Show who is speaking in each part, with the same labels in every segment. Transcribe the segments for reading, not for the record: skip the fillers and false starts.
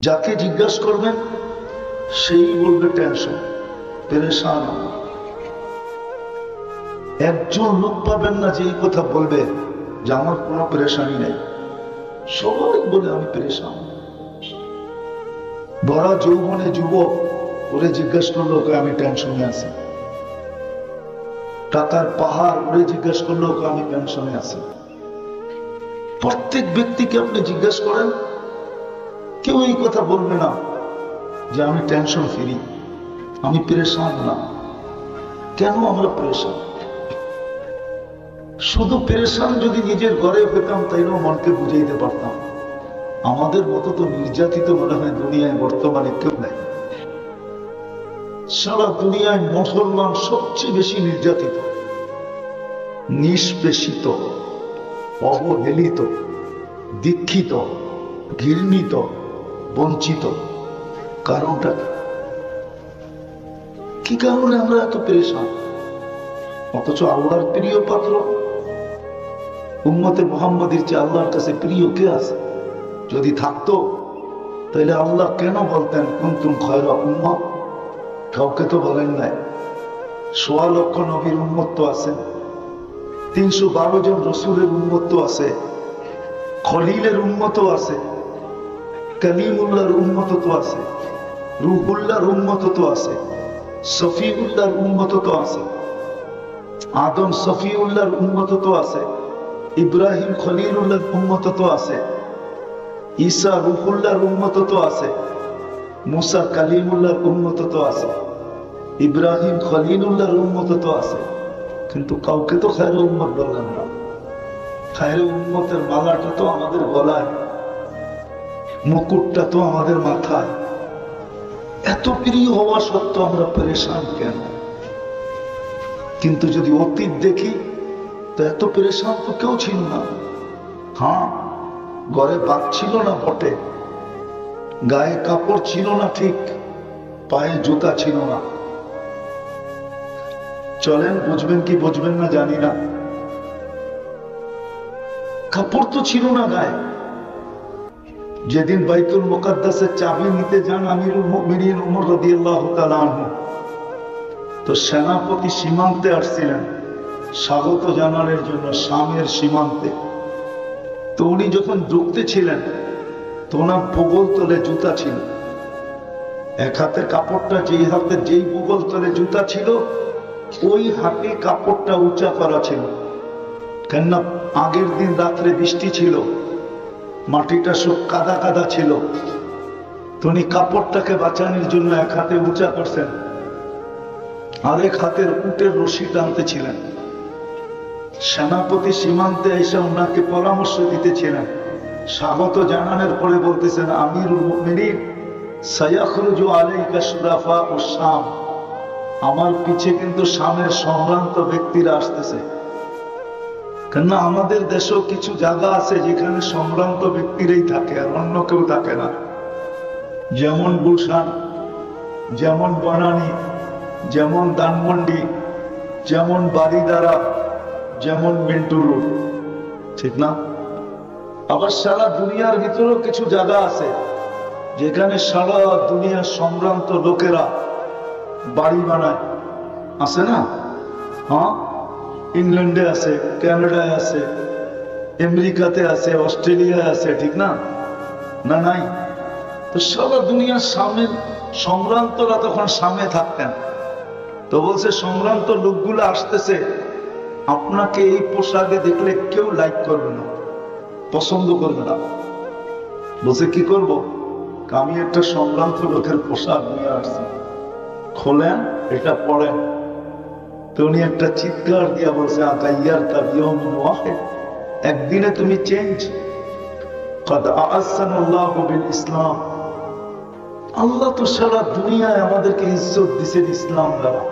Speaker 1: যাকে জিজ্ঞাসা করবেন সেই বলবে টেনশন, পেরেশান। একজন লোক পাবেন না যে এই কথা বলবে যে আমার কোনো পেরেশানি নেই। সবাই বলে আমি পেরেশান। বড় যৌবনে যুবক ওরে জিজ্ঞাসা করলো ওকে আমি টেনশনে আছি। টাকার পাহাড় ওরে জিজ্ঞাসা করলো ওকে আমি টেনশনে আছি। প্রত্যেক ব্যক্তিকে আপনি জিজ্ঞাসা করেন, কেউ এই কথা বলবে না যে আমি টেনশন ফ্রি, আমি পেরেশান না। কেন আমরা পেরেশান? শুধু পেরেশান যদি নিজের ঘরে হইতাম তাইলেও মনকে বুঝাইতে পারতাম। আমাদের মতো তো নির্যাতিত মনে হয় দুনিয়ায় বর্তমানে কেউ নাই। সারা দুনিয়ায় মুসলমান সবচেয়ে বেশি নির্যাতিত, নিষ্পেষিত, অবহেলিত, দীক্ষিত, ঘৃণিত, বঞ্চিত। কারণটা কি কারণে আমরা এত পেরেশান? অথচ আল্লাহর প্রিয় পাত্র উম্মতে মুহাম্মাদের চেয়ে আল্লাহর কাছে প্রিয় কে আছে? যদি থাকতো তাহলে আল্লাহ কেন বলতেন কুনতুম খায়রা উম্মাহ? কাউকে তো বলেন নাই। ১৬ লক্ষ নবীর উম্মত তো আছে, ৩১২ জন রসুলের উম্মত তো আছে, খলিলের উম্মত আছে, কালিমুল্লাহর উম্মত তো আছে, রুহুল্লাহর উম্মত তো আছে, সফিউল্লাহর উম্মত তো আছে, আদম সফিউল্লাহর উম্মত তো আছে, ইব্রাহিম খলিলুল্লাহর উম্মত তো আছে, ঈসা রুহুল্লাহর উম্মত তো আছে, মুসা কালিমুল্লাহর উম্মত তো আছে, ইব্রাহিম খলিলুল্লাহর উম্মত তো আছে। কিন্তু কাউকে তো খায়রে উম্মত বললেন না। খায়রে উম্মতের মালাটা তো আমাদের গলায়, মুকুটটা তো আমাদের মাথায়। এত প্রিয় হওয়া সত্ত্বেও আমরা পেরেশান কেন? কিন্তু যদি অতীত দেখি তো এত পেরেশান তো কেউ ছিল না। হ্যাঁ, ঘরে ভাত ছিল না বটে, গায়ে কাপড় ছিল না ঠিক, পায়ে জুতা ছিল না। চলেন, বুঝবেন কি বুঝবেন না জানি না, কাপড় তো ছিল না গায়ে। যেদিন বাইতুল মুকাদ্দাসের চাবি নিতে যান আমিরুল মুমিনিন ওমর রাদিয়াল্লাহু তাআলা আনহু, তো সেনাপতি সীমান্তে আসছিলেন স্বাগত জানানোর জন্য, শামের সীমান্তে। তো উনি যখন ঢুকতে ছিলেন তো ওনার বগল তলে জুতা ছিল। এক হাতে কাপড়টা, যেই হাতে যেই বগল তলে জুতা ছিল ওই হাতে কাপড়টা উঁচা করা ছিল। কেননা আগের দিন রাত্রে বৃষ্টি ছিল, মাটিটা সব কাদা কাদা ছিল। তো উনি কাপড়টাকে বাঁচানোর জন্য এক হাতে উঁচা করছেন, আরেক হাতের উটের রশি টানতেছিলেন। সেনাপতি সীমান্তে এসে ওনাকে পরামর্শ দিতেছিলেন। স্বাগত জানানোর পরে বলতেছেন, আমিরুল মুমিনিন সায়াখরুজু আলাইকা শুরাফা ও শাম, আমার পিছে কিন্তু শামের সম্ভ্রান্ত ব্যক্তিরা আসতেছে। কেননা আমাদের দেশেও কিছু জায়গা আছে যেখানে সম্ভ্রান্ত ব্যক্তিরাই থাকে আর অন্য কেউ থাকে না। যেমন গুলশান, যেমন বনানী, যেমন ধানমন্ডি, যেমন বারিদারা, যেমন মিন্টু রোড, ঠিক না? আবার সারা দুনিয়ার ভিতরেও কিছু জায়গা আছে যেখানে সারা দুনিয়ার সম্ভ্রান্ত লোকেরা বাড়ি বানায়, আছে না? হ্যাঁ, ইংল্যান্ডে আছে, কানাডায় আছে, আমেরিকাতে আছে, অস্ট্রেলিয়ায় আছে, ঠিক না? না নাই? তো সারা দুনিয়ার সামনের সম্ভ্রান্তরা তখন সামনে থাকতেন। তো বলছে সম্ভ্রান্ত লোকগুলো আসতেছে, আপনাকে এই পোশাকে দেখলে কেউ লাইক করবে না, পছন্দ করবে না। বলছে কি করব? আমি একটা সম্ভ্রান্ত লোকের পোশাক নিয়ে আসছি, খোলেন, এটা পড়েন। তো উনি একটা চিৎকার দিয়া বলছে, আকাইয়ার কা বিয়মিন ওয়াহিদ, একদিনে তুমি চেঞ্জ। কদ আ'আসানাল্লাহু বিল ইসলাম, আল্লাহ তো সারা দুনিয়ায় আমাদেরকে ইজ্জত দিয়েছেন ইসলাম দ্বারা।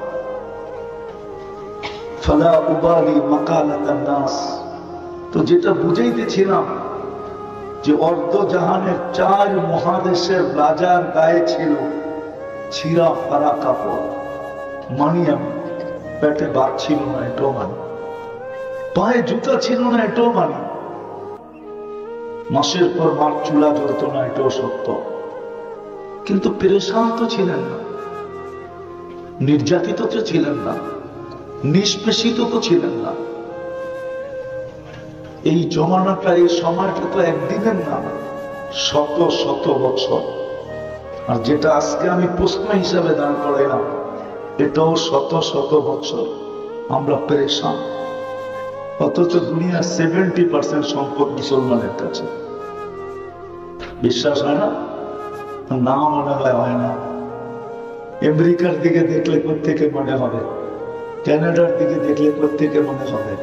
Speaker 1: ফালা উবালি মাকালাতান নাস, তো যেটা বুঝাইতেছিলাম যে অর্ধ জাহানের 4 মহাদেশের রাজার গায়ে ছিল ছিঁড়া ফাড়া কাপড়, মানি আমি, পেটে ভাত ছিল না এটাও মানি, পায়ে জুতা ছিল না এটাও মানি, মাসের পর মাস চুলা জ্বলত না এটাও সত্য। কিন্তু পেরেশান তো ছিলেন না, নির্যাতিত তো ছিলেন না, নিষ্পেষিত তো ছিলেন না। এই জমানাটা, এই সময়টা তো একদিনের না, শত শত বছর। আর যেটা আজকে আমি প্রশ্ন হিসাবে দান করাইলাম, এটাও শত শত বছর আমরা পেরেশান। অথচ দুনিয়ার 70% সম্পদ মুসলমানের কাছে। বিশ্বাস হয় না? না মনে হয় না। আমেরিকার দিকে দেখলে কোত্থেকে মনে হবে, কানাডার দিকে দেখলে কোত্থেকে মনে হবে।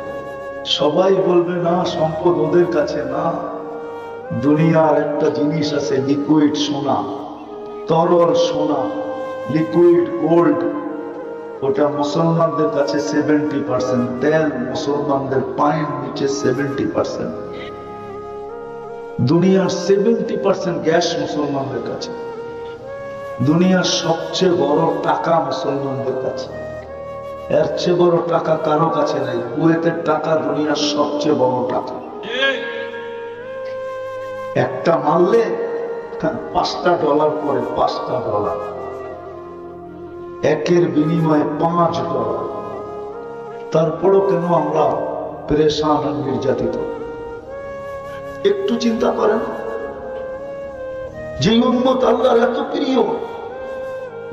Speaker 1: সবাই বলবে না, সম্পদ ওদের কাছে না। দুনিয়ার একটা জিনিস আছে, লিকুইড সোনা, তরল সোনা, লিকুইড গোল্ড। ওটা মুসলমানদের কাছে 70%। তেল মুসলমানদের পায়ের নিচে 70%। দুনিয়ার 70% গ্যাস মুসলমানদের কাছে। দুনিয়ার সবচেয়ে বড় টাকা মুসলমানদের কাছে। এর চেয়ে বড় টাকা কারো কাছে নেই। কুয়েতের টাকা দুনিয়ার সবচেয়ে বড় টাকা। একটা মারলে $5 পরে, $5। একের বিনিময়ে $5। তারপরও কেন আমরা পেরেশান আর নির্যাতিত? একটু চিন্তা করেন, যে উম্মত আল্লাহর এত প্রিয়,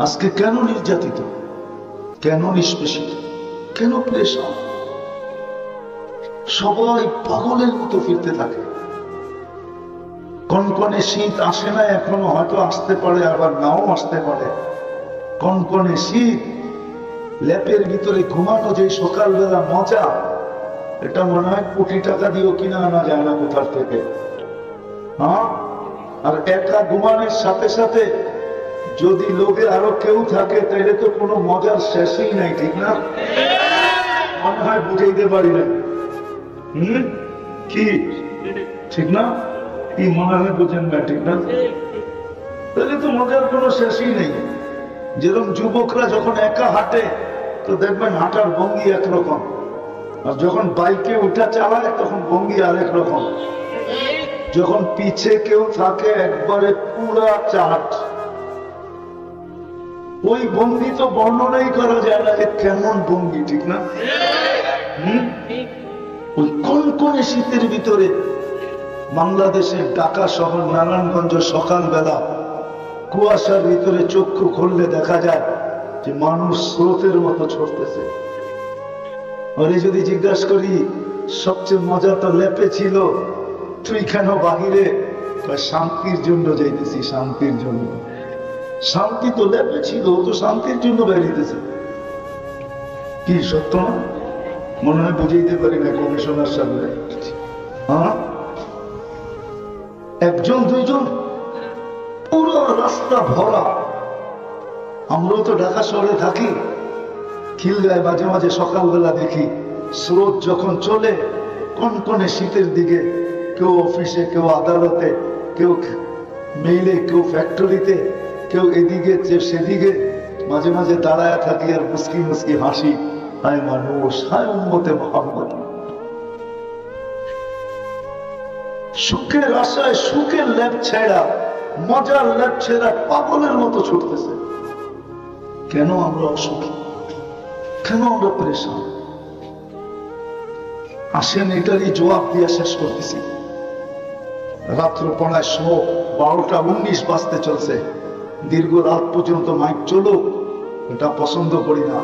Speaker 1: আজকে কেন নির্যাতিত, কেন নিষ্পেষিত, কেন পেরেশান? সবাই পাগলের মতো ফিরতে থাকে। কনকনে শীত আসে না এখনো, হয়তো আসতে পারে, আবার নাও আসতে পারে। কনকনে শীত, ল্যাপের ভিতরে ঘুমানো যে সকালবেলা মজা, এটা মনে হয় কোটি টাকা দিয়েও কিনা আনা যায় না কোথার থেকে। হ্যাঁ, আর একা ঘুমানোর সাথে সাথে যদি লোকে আরো কেউ থাকে, তাহলে তো কোনো মজার শেষই নাই, ঠিক না? মনে হয় বুঝাইতে পারি না। কি ঠিক না? কি মনে হয় বুঝেন না, ঠিক না? তাহলে তো মজার কোনো শেষই নেই। যেরকম যুবকরা যখন একা হাঁটে, তো দেখবেন হাঁটার ভঙ্গি একরকম, আর যখন বাইকে উঠা চালায় তখন ভঙ্গি আরেক রকম। যখন পিছে কেউ থাকে একবারে পুরা চাট, ওই ভঙ্গি তো বর্ণনাই করা যায় না যে কেমন ভঙ্গি, ঠিক না? ওই কনকনে শীতের ভিতরে বাংলাদেশের ঢাকা শহর নারায়ণগঞ্জ সকালবেলা কুয়াশার ভিতরে চক্ষু খুললে দেখা যায় যে মানুষ স্রোতের মতো ছড়তেছে। ওরে যদি জিজ্ঞাসা করি সবচেয়ে মজা তো লেপে ছিল, তুই কেন বাহিরে? শান্তির জন্য যাইতেছি, শান্তির জন্য। শান্তি তো লেপে ছিল, ও তো শান্তির জন্য বেরিয়েছে। কি সত্য না? মনে হয় বুঝাইতে পারি না কমিশনার সামনে। হ্যাঁ, একজন দুইজন, পুরো রাস্তা ভরা। আমরাও তো ঢাকা শহরে থাকি, খিলগায় মাঝে মাঝে সকালবেলা দেখি স্রোত যখন চলে কনকনে শীতের দিকে, কেউ অফিসে, কেউ আদালতে, কেউ মেইলে, কেউ ফ্যাক্টরিতে, কেউ এদিকে সেদিকে, মাঝে মাঝে দাঁড়ায় থাকি আর মুস্কি মুস্কি হাসি। হায় মানুষ, হায় উম্মতে মুহাম্মদ। সুখের আশায় সুখের ল্যাব ছেড়া, মজার ল্যাব ছেড়া পাগলের মতো ছুটতেছে। কেন আমরা অসুখী? কেন আমরা পেরেশান? আসেন এটারই জবাব দিয়ে শেষ করতেছি। রাত্র পড়ায় 12:19 বাজতে চলছে। দীর্ঘ রাত পর্যন্ত মাইক চলুক, এটা পছন্দ করি না।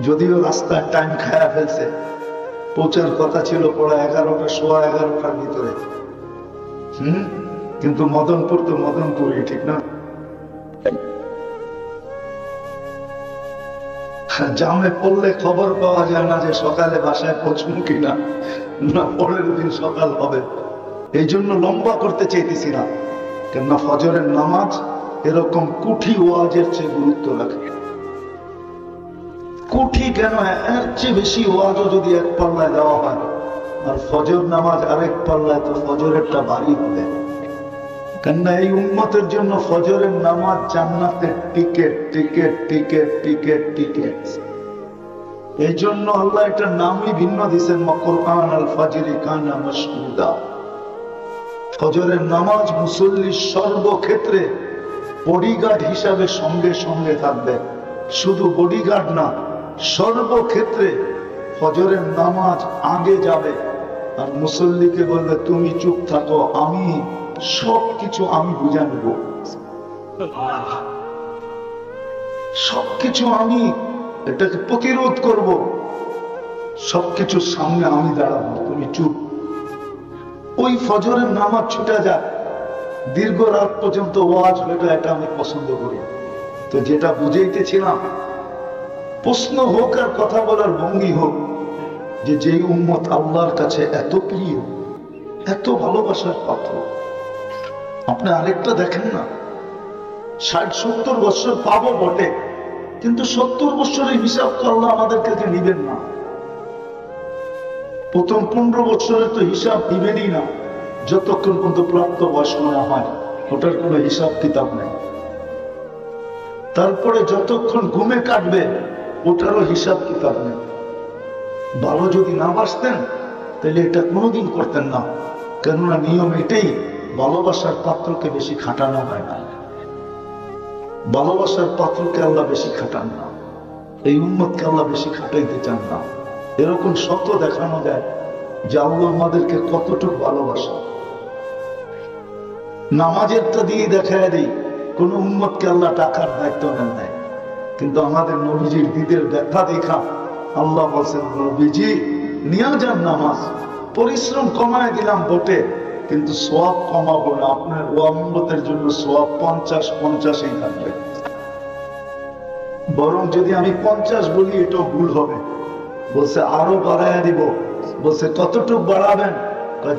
Speaker 1: যদিও রাস্তার টাইম খায়া ফেলছে, পৌঁছার কথা ছিল পড়া 11টা, 11:15টার ভিতরে। কিন্তু মদনপুর তো মদনপুরই, ঠিক না? জামে পড়লে খবর পাওয়া যায় না যে সকালে বাসায় পৌঁছবো কিনা, না পরের দিন সকাল হবে। এই জন্য লম্বা করতে চাইতেছি না, কেননা ফজরের নামাজ এরকম কুঠি ওয়াজের চেয়ে গুরুত্ব রাখে। কুঠি কেন, এর চেয়ে বেশি ওয়াজও যদি এক পাল্লায় দেওয়া হয়, আর ফজর নামাজ আরেক পাল্লায়, তো ফজরেরটা ভারী হবে। কেননা এই উম্মতের জন্য ফজরের নামাজ জান্নাতের ticket, ticket, ticket, ticket, ticket. এই জন্য আল্লাহ এটার নামই ভিন্ন দিয়েছেন, কুরআন আল ফাজরি কানা মাশহুদা। ফজরের নামাজ মুসল্লির সর্বক্ষেত্রে বডিগার্ড হিসাবে সঙ্গে সঙ্গে থাকবে। শুধু বডিগার্ড না, সর্বক্ষেত্রে ফজরের নামাজ আগে যাবে আর মুসল্লিকে বলবে তুমি চুপ থাকো, আমি সবকিছু আমি বুঝে নেব, সবকিছু আমি এটাকে প্রতিরোধ করব, সবকিছুর সামনে আমি দাঁড়াবো, তুমি চুপ। ওই ফজরের নামাজ ছুটে যায়, দীর্ঘ রাত পর্যন্ত ওয়াজ হইলো, এটা আমি পছন্দ করি। তো যেটা বুঝাইতেছিলাম, প্রশ্ন হোক আর কথা বলার ভঙ্গি হোক, যে যেই উম্মত আল্লাহর কাছে এত প্রিয়, এত ভালোবাসার পাত্র, আপনি আরেকটা দেখেন না, 60-70 বছর পাবো বটে, কিন্তু 70 বছরের হিসাব তো আল্লাহ আমাদের কাছে নিবেন না। প্রথম 15 বছরের তো হিসাব দিবেনই না, যতক্ষণ পর্যন্ত প্রাপ্ত বয়স্ক না হয়, ওটার কোনো হিসাব কিতাব নেই। তারপরে যতক্ষণ ঘুমে কাটবে, ওটারও হিসাব কিতাব নেই। ভালো যদি না বাসতেন তাহলে এটা কোনোদিন করতেন না, কেননা নিয়ম এটাই, ভালোবাসার পাত্রকে বেশি খাটানো হয় না, ভালোবাসার পাত্রকে আল্লাহ বেশি খাটান না, এই উম্মতকে আল্লাহ বেশি খাটাইতে চান না। এরকম শত দেখানো যায় যে আল্লাহ আমাদেরকে কতটুকু ভালোবাসা। নামাজেরটা দিয়ে দেখায় দিই, কোন উম্মতকে আল্লাহ টাকার দায়িত্ব নেন নাই, কিন্তু আমাদের নবীজির দিদের ব্যথা দেখা আল্লাহ বলছেন, নবীজি নিয়ে যান নামাজ, পরিশ্রম কমায় দিলাম বটে, কিন্তু সওয়াব কমাবো না, আপনার উম্মতের জন্য সওয়াব 50-50ই থাকবে। বরং যদি আমি 50 বলি এটাও ভুল হবে। বলছে আরো বাড়াইয়া দিব। বলছে কতটুক বাড়াবেন?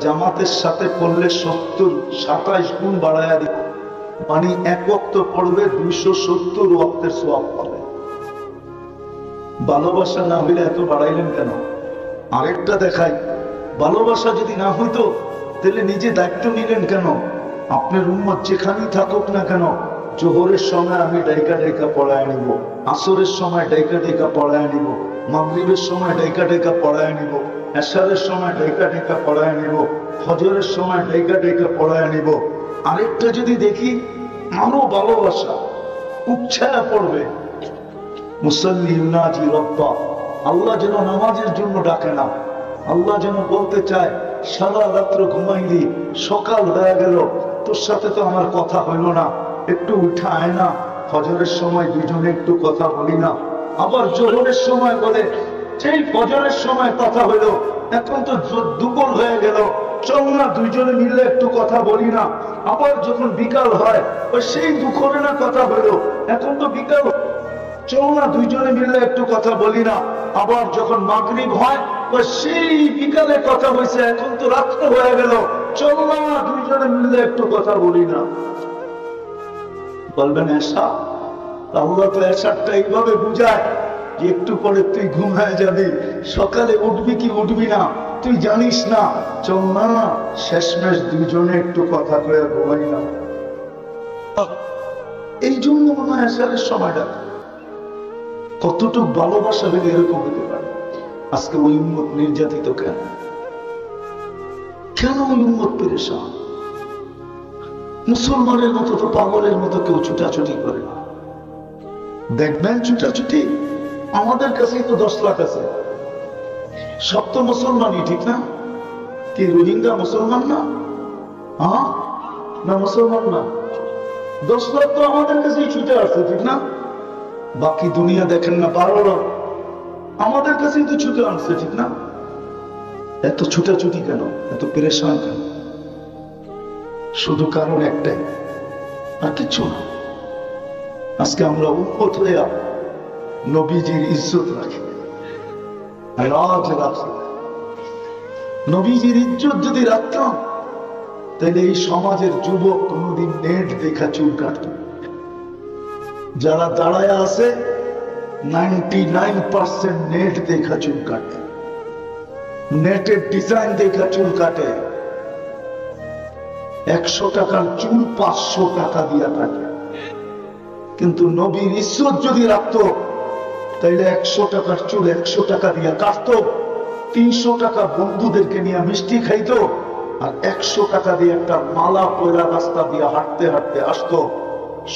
Speaker 1: জামাতের সাথে করলে 27 গুণ বাড়াইয়া দিব, মানে এক ওয়াক্ত পড়বে 270 ওয়াক্তের সওয়াব পাবে। ভালোবাসা না হইলে এত বাড়াইলেন কেন? আরেকটা দেখাই, ভালোবাসা যদি না হইতো তাহলে নিজে দায়িত্ব নিলেন কেন? আপনার উম্মত যেখানেই থাকুক না কেন, জোহরের সময় আমি ডাইকা ডাইকা পড়ায় নিব, আসরের সময় ডাইকা ডাইকা পড়ায় নিব, মাগরিবের সময় ডাইকা ডাইকা পড়ায় নিব, এশারের সময় ডাইকা ডাইকা পড়ায় নিব, ফজরের সময় ডাইকা ডাইকা পড়ায় নিব। আরেকটা যদি দেখি, আরো ভালোবাসা উপছায়া পড়বে, মুসাল্লি ইউনাজি রব্বা, আল্লাহ যেন নামাজের জন্য ডাকে না, আল্লাহ যেন বলতে চায় সারা রাত্র ঘুমাইলি, সকাল হয়ে গেল, তোর সাথে তো আমার কথা হইল না, একটু উঠা আয় না, ফজরের সময় দুজনে একটু কথা বলি না। আবার জোহরের সময় বলে, সেই ফজরের সময় কথা হইল, এখন তো দুপুর হয়ে গেল, চল না দুইজনে মিলে একটু কথা বলি না। আবার যখন বিকাল হয়, ওই সেই দুপুরে না কথা হইল, এখন তো বিকাল, চল না দুইজনে মিলে একটু কথা বলি না। আবার যখন মাগরিব হয়, ওই সেই বিকালে কথা হয়েছে, এখন তো রাত্রে হয়ে গেল, চল না দুইজনে মিলে একটু কথা বলি না। বলবেন এসা? আল্লাহ তো এসারটা এইভাবে বুঝায় যে একটু পরে তুই ঘুম হয়ে যাবি, সকালে উঠবি কি উঠবি না তুই জানিস না, চল না শেষমেশ দুইজনে একটু কথা কয়ে ঘুমাই না। এই জন্য মনে হয় এসারের সময়টা কতটুকু ভালোবাসা হলে এরকম হতে পারে। আজকে ওই উম্মত নির্যাতিত কেন? কেন ওই উম্মত পেরেশান? মুসলমানের মতো তো পাগলের মতো কেউ ছুটাছুটি করে না। দেখবেন ছুটাছুটি আমাদের কাছেই তো 10 লাখ আছে, সব তো মুসলমানই, ঠিক না? কি রোহিঙ্গা মুসলমান না? হ্যাঁ না, মুসলমান না। 10 লাখ তো আমাদের কাছেই ছুটে আসছে, ঠিক না? বাকি দুনিয়া দেখেন না, 12 লাখ আমাদের কাছেই তো ছুটে আসছে, ঠিক না? এত ছুটাছুটি কেন? এত পেরেশান কেন? শুধু কারণ একটাই, আর কিছু না। আজকে আমরা উম্মত হইয়া নবীজির ইজ্জত রাখি, রাজ রাখি। নবীজির ইজ্জত যদি রাখতাম, তাহলে এই সমাজের যুবক কোনদিন নেট দেখা চুল কাটত। যারা দাঁড়ায় আছে 99% নেট দেখা চুল কাটে, নেটের ডিজাইন দেখা চুল কাটে। 100 টাকার চুল 500 টাকা দিয়া থাকে। কিন্তু নবীর ইজ্জত যদি রাখতো, তাইলে 100 টাকার চুল 100 টাকা দিয়া কাটতো, 300 টাকা বন্ধুদেরকে নিয়ে মিষ্টি খাইতো, আর 100 টাকা দিয়ে একটা মালা পয়লা রাস্তা দিয়ে হাঁটতে হাঁটতে আসতো।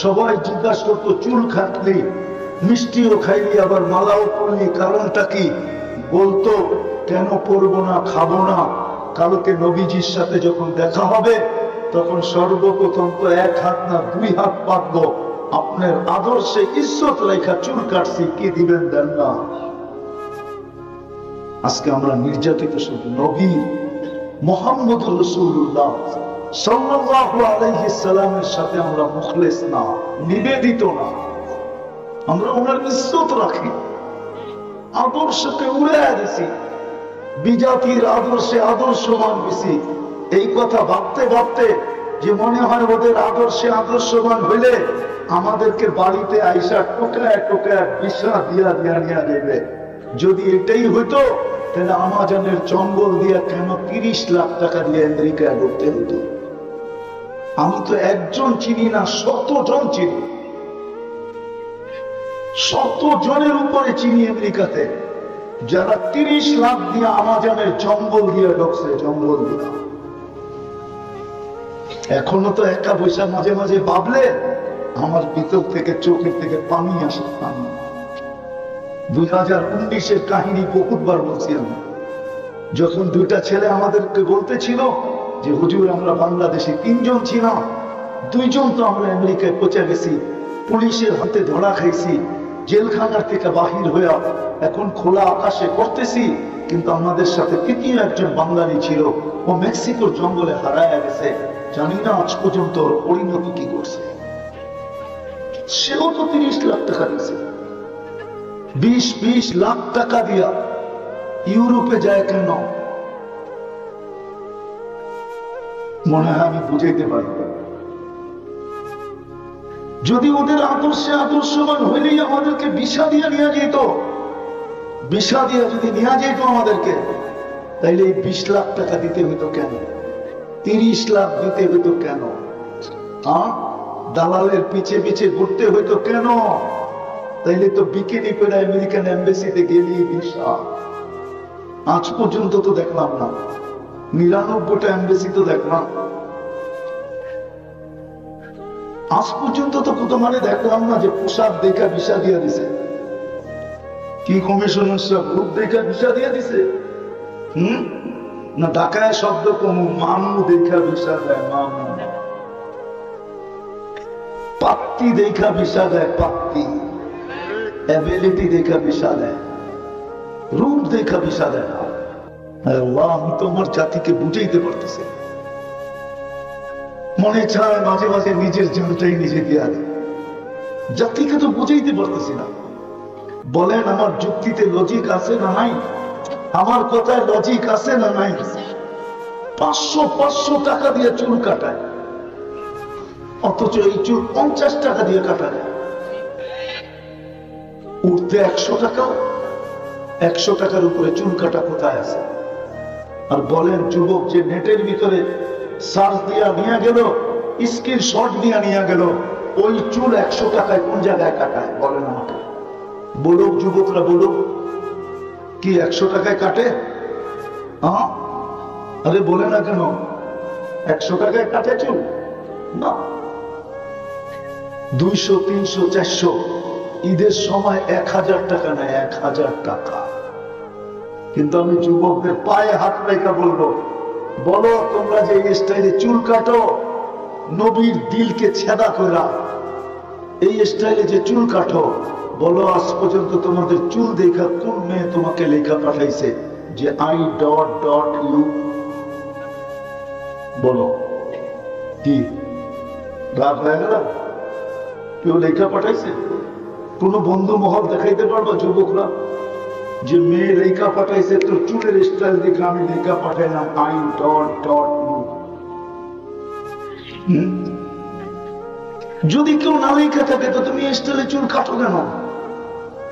Speaker 1: সবাই জিজ্ঞাসা করতো চুল কাটলি, মিষ্টিও খাইলি, আবার মালাও পরলি, কারণটা কি? বলতো কেন পরবো না, খাবো না, কালকে নবীজির সাথে যখন দেখা হবে তখন সর্বপ্রথম তো এক হাত না 2 হাত পাতবো, আপনার আদর্শে ইজ্জত রেখা চুল কাটছি, কি দিবেন দেন না। আজকে আমরা নির্যাতিত শুধু নবী মুহাম্মদুর রাসূলুল্লাহ সাল্লাল্লাহু আলাইহি সাল্লামের সাথে আমরা মুখলেস না, নিবেদিত না। আমরা ওনার ইজ্জত রাখি, আদর্শকে উড়াইয়া দিছি, বিজাতির আদর্শে আদর্শবান বেশি। এই কথা ভাবতে ভাবতে যে মনে হয় ওদের আদর্শে আদর্শবান হইলে আমাদেরকে বাড়িতে আইসা টোকায় টোকায় বিষা দিয়া দিয়া নিয়ে দেবে। যদি এটাই হইতো তাহলে আমাজনের জঙ্গল দিয়া কেন 30 লাখ টাকা দিয়ে আমেরিকায় ঢুকতে হতো? আমি তো একজন চিনি না, 100 জন চিনি, 100 জনের উপরে চিনি আমেরিকাতে, যারা 30 লাখ দিয়ে আমাজনের জঙ্গল দিয়ে ঢুকছে, জঙ্গল দিয়া। এখনো তো একা পয়সা মাঝে মাঝে ভাবলে আমার ভিতর থেকে চোখের থেকে পানি আসে, পানি। 2019-এর কাহিনী বহুতবার বলছি আমি। যখন 2টা ছেলে আমাদেরকে বলতেছিল যে হুজুর আমরা বাংলাদেশে 3 জন ছিলাম, 2 জন তো আমরা আমেরিকায় পৌঁছে গেছি, পুলিশের হাতে ধরা খাইছি, জেলখানার থেকে বাহির হইয়া এখন খোলা আকাশে করতেছি, কিন্তু আমাদের সাথে 3য় একজন বাঙালি ছিল, ও মেক্সিকোর জঙ্গলে হারায় গেছে। জানি না আজ পর্যন্ত ওর পরিণতি কি করছে। সেও তো 30 লাখ টাকা দিয়েছে। 20 লাখ টাকা দিয়া ইউরোপে যায় কেন? মনে হয় আমি বুঝাইতে পারি। যদি ওদের আদর্শে আদর্শবান হইলেই আমাদেরকে বিষা দিয়ে নিয়ে যেত, বিষা দিয়ে যদি নিয়ে যেত আমাদেরকে, তাইলে এই 20 লাখ টাকা দিতে হইতো কেন? 30 লাখ দিতে হইতো কেন? দালালের পিছে পিছে ঘুরতে হইতো কেন? তাইলে তো বিকিনি পরে আমেরিকান এম্বাসিতে গেলি ভিসা। আজ পর্যন্ত তো দেখলাম না, 99টা এম্বাসি তো দেখলাম, আজ পর্যন্ত তো কত মানে দেখলাম না যে পোশাক দেখা ভিসা দিয়ে দিছে। কি কমিশনার সাহেব রূপ দেখা ভিসা দিয়ে দিছে? না ঢাকায় শব্দ কমু, মামু দেখা ভিসা দেয়, মামু। পাত্তি দেখা ভিসা দেয়, পাত্তি। এবিলিটি দেখা ভিসা দেয়, রূপ দেখা ভিসা দেয় না। আল্লাহ, আমি তো আমার জাতিকে বুঝাইতে পারতেছি। মনে চায় মাঝে মাঝে নিজের জীবনটাই নিজে দিয়া দেয়। জাতিকে তো বুঝাইতে পারতেছি না। বলেন আমার যুক্তিতে লজিক আছে না নাই? আমার কথায় লজিক আছে না নাই? 500 টাকা দিয়ে চুল কাটায়, অথচ এই চুল 50 টাকা দিয়ে কাটায়। উঠতে 100 টাকা, 100 টাকার উপরে চুল কাটা কোথায় আছে? আর বলেন যুবক যে নেটের ভিতরে সার্চ দিয়া নিয়ে গেল, স্ক্রিনশট দিয়া নিয়ে গেল, ওই চুল 100 টাকায় কোন জায়গায় কাটায়? বলেন আমাকে, বলুক যুবকরা, বলুক, কি 100 টাকায় কাটে? আরে বলে না কেন, 100 টাকায় কাটে চুল? না, 200, 300, 400, ঈদের সময় 1000 টাকা নেয়, 1000 টাকা। কিন্তু আমি যুবকদের পায়ে হাত রেখা বলবো, বলো তোমরা যে এই স্টাইলে চুল কাটো, নবীর দিলকে ছেদা করা এই স্টাইলে যে চুল কাটো, বলো আজ পর্যন্ত তোমাদের চুল দেখা কোন মেয়ে তোমাকে লেখা পাঠাইছে যে I.U? বলো, কি রাগ হয়ে গেল? কেউ লেখা পাঠাইছে? কোন বন্ধু মহল দেখাইতে পারবো যুবকরা যে মেয়ে লেখা পাঠাইছে তোর চুলের স্টাইল দেখে আমি লেখা পাঠাইলাম I.U? যদি কেউ না লেখা থাকে তো তুমি স্টাইলে চুল কাটো কেন?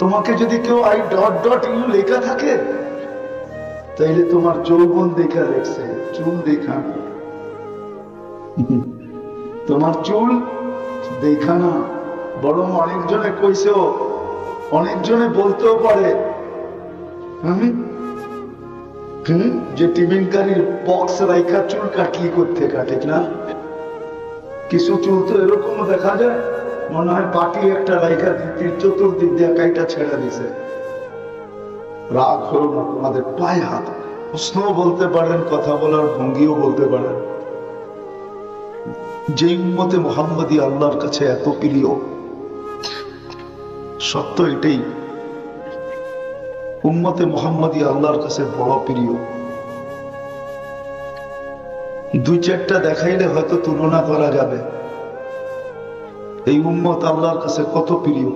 Speaker 1: তোমাকে যদি কেউ I.U লেখা থাকে তাইলে তোমার যৌবন দেখা লেখছে, চুল দেখা না। তোমার চুল দেখা না, বরং অনেকজনে কইছেও, অনেকজনে বলতেও পারে যে টিফিনকারীর বক্স রাইখা চুল কাটলি করতে কাটে না। কিছু চুল তো এরকম দেখা যায় মনে হয় পাটি একটা রাইখা চতুর্দিক দিয়ে কাইটা ছেড়ে দিছে। রাগ হলো না, তোমাদের পায়ে হাত। প্রশ্নও বলতে পারেন, কথা বলার ভঙ্গিও বলতে পারেন। যে উম্মতে মুহাম্মদী আল্লাহর কাছে এত প্রিয়, সত্য এটাই, উম্মতে মুহাম্মদী আল্লাহর কাছে বড় প্রিয়। দুই চারটা দেখাইলে হয়তো তুলনা করা যাবে এই উম্মত আল্লাহর কাছে কত প্রিয়।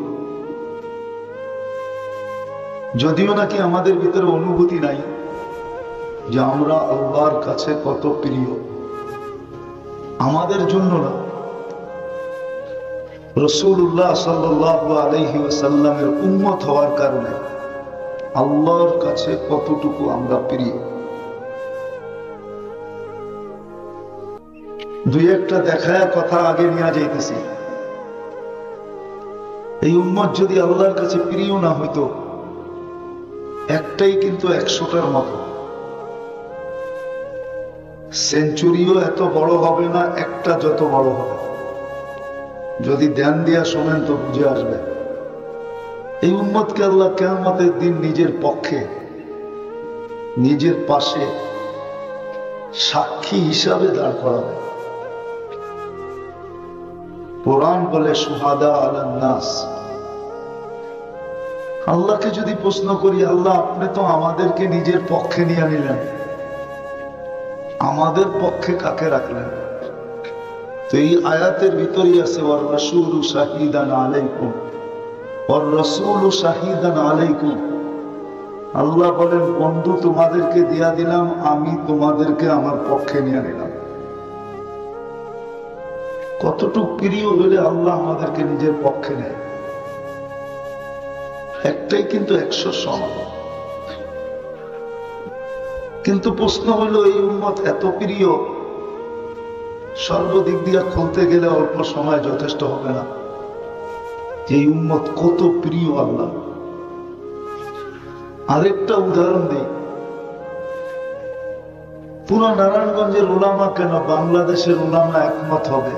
Speaker 1: যদিও নাকি আমাদের ভিতরে অনুভূতি নাই যে আমরা আল্লাহর কাছে কত প্রিয়, আমাদের জন্য না, রাসূলুল্লাহ সাল্লাল্লাহু আলাইহি ওয়াসাল্লামের উম্মত হওয়ার কারণে আল্লাহর কাছে কতটুকু আমরা প্রিয়। দুই একটা দেখায় কথা আগে নিয়ে যাইতেছি। এই উম্মত যদি আল্লাহর কাছে প্রিয় না হইতো, একটাই কিন্তু 100টার মতো, সেঞ্চুরিও এত বড় হবে না, একটা যত বড় হবে। যদি ধ্যান দিয়া শোনেন তো বুঝে আসবে। এই উম্মতকে আল্লাহ কিয়ামতের দিন নিজের পক্ষে, নিজের পাশে সাক্ষী হিসাবে দাঁড় করাবে। কোরআন বলে শুহাদা আলান নাস। আল্লাহকে যদি প্রশ্ন করি, আল্লাহ আপনি তো আমাদেরকে নিজের পক্ষে নিয়ে নিলেন, আমাদের পক্ষে কাকে রাখলেন? তো এই আয়াতের ভিতরেই আছে ওয়ার রাসূলু শাহিদান আলাইকুম, ওয়ার রাসূলু শাহিদান আলাইকুম। আল্লাহ বলেন, বন্ধু তোমাদেরকে দিয়া দিলাম, আমি তোমাদেরকে আমার পক্ষে নিয়ে নিলাম। কতটুকু প্রিয় হলে আল্লাহ আমাদেরকে নিজের পক্ষে নেয়। একটাই কিন্তু 100 সমান। কিন্তু প্রশ্ন হলো, এই উম্মত এত প্রিয়, সর্বদিক দিয়ে খুলতে গেলে অল্প সময় যথেষ্ট হবে না। এই উম্মত কত প্রিয় আল্লাহ। আরেকটা উদাহরণ দিই, পুরো নারায়ণগঞ্জের উলামা কেন বাংলাদেশের উলামা একমত হবে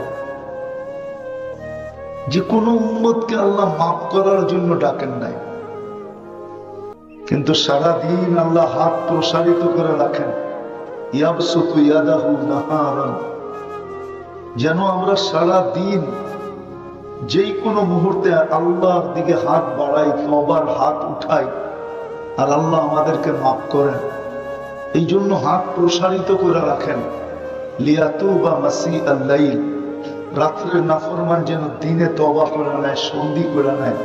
Speaker 1: যে কোনো উম্মতকে আল্লাহ মাফ করার জন্য ডাকেন নাই, কিন্তু সারাদিন আল্লাহ হাত প্রসারিত করে রাখেন, ইয়াবসুতু ইয়াদাহু নাহারান, যেন আমরা সারা দিন যেই কোনো মুহূর্তে আল্লাহর দিকে হাত বাড়াই, তওবার হাত উঠাই, আর আল্লাহ আমাদেরকে মাফ করেন। এই জন্য হাত প্রসারিত করে রাখেন, লিয়াতুবা মাসিআল লাইল, রাত্রের নাফরমান যেন দিনে তওবা করে নেয়, সন্ধি করে নেয়।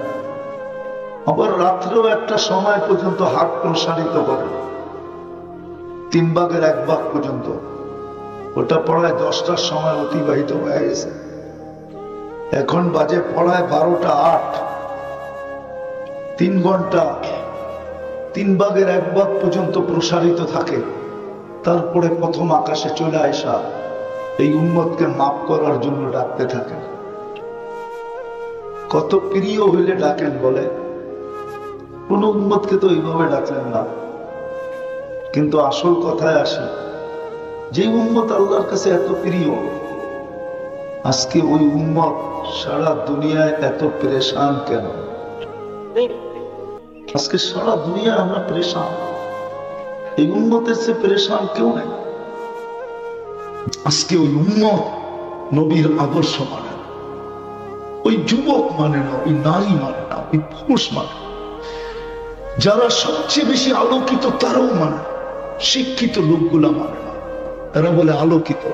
Speaker 1: আবার রাত্রেও একটা সময় পর্যন্ত হাত প্রসারিত করে, 3 ভাগের 1 ভাগ পর্যন্ত। ওটা পড়ায় 10টার সময় অতিবাহিত হয়ে গেছে, এখন বাজে পড়ায় 12টা 8, 3 ঘন্টা 3 ভাগের 1 ভাগ পর্যন্ত প্রসারিত থাকে। তারপরে প্রথম আকাশে চলে আসা এই উম্মতকে মাফ করার জন্য ডাকতে থাকেন। কত প্রিয় হইলে ডাকেন বলে। কোন উম্মতকে তো এইভাবে ডাকলেন না। কিন্তু আসল কথায় আসি, যে উম্মত আল্লাহর কাছে এত প্রিয়, আজকে ওই উম্মত সারা দুনিয়ায় এত পরেশান কেন? আজকে সারা দুনিয়া আমরা পরেশান, এই উম্মতের চেয়ে পরেশান কেউ নেই। আজকে ওই উম্মত নবীর আদর্শ মানে না, ওই যুবক মানে না, ওই নারী মানে না, ওই পুরুষ মানে না। যারা সবচেয়ে বেশি আলোকিত তারাও মানে, শিক্ষিত লোকগুলা মানে না, তারা বলে আলোকিত।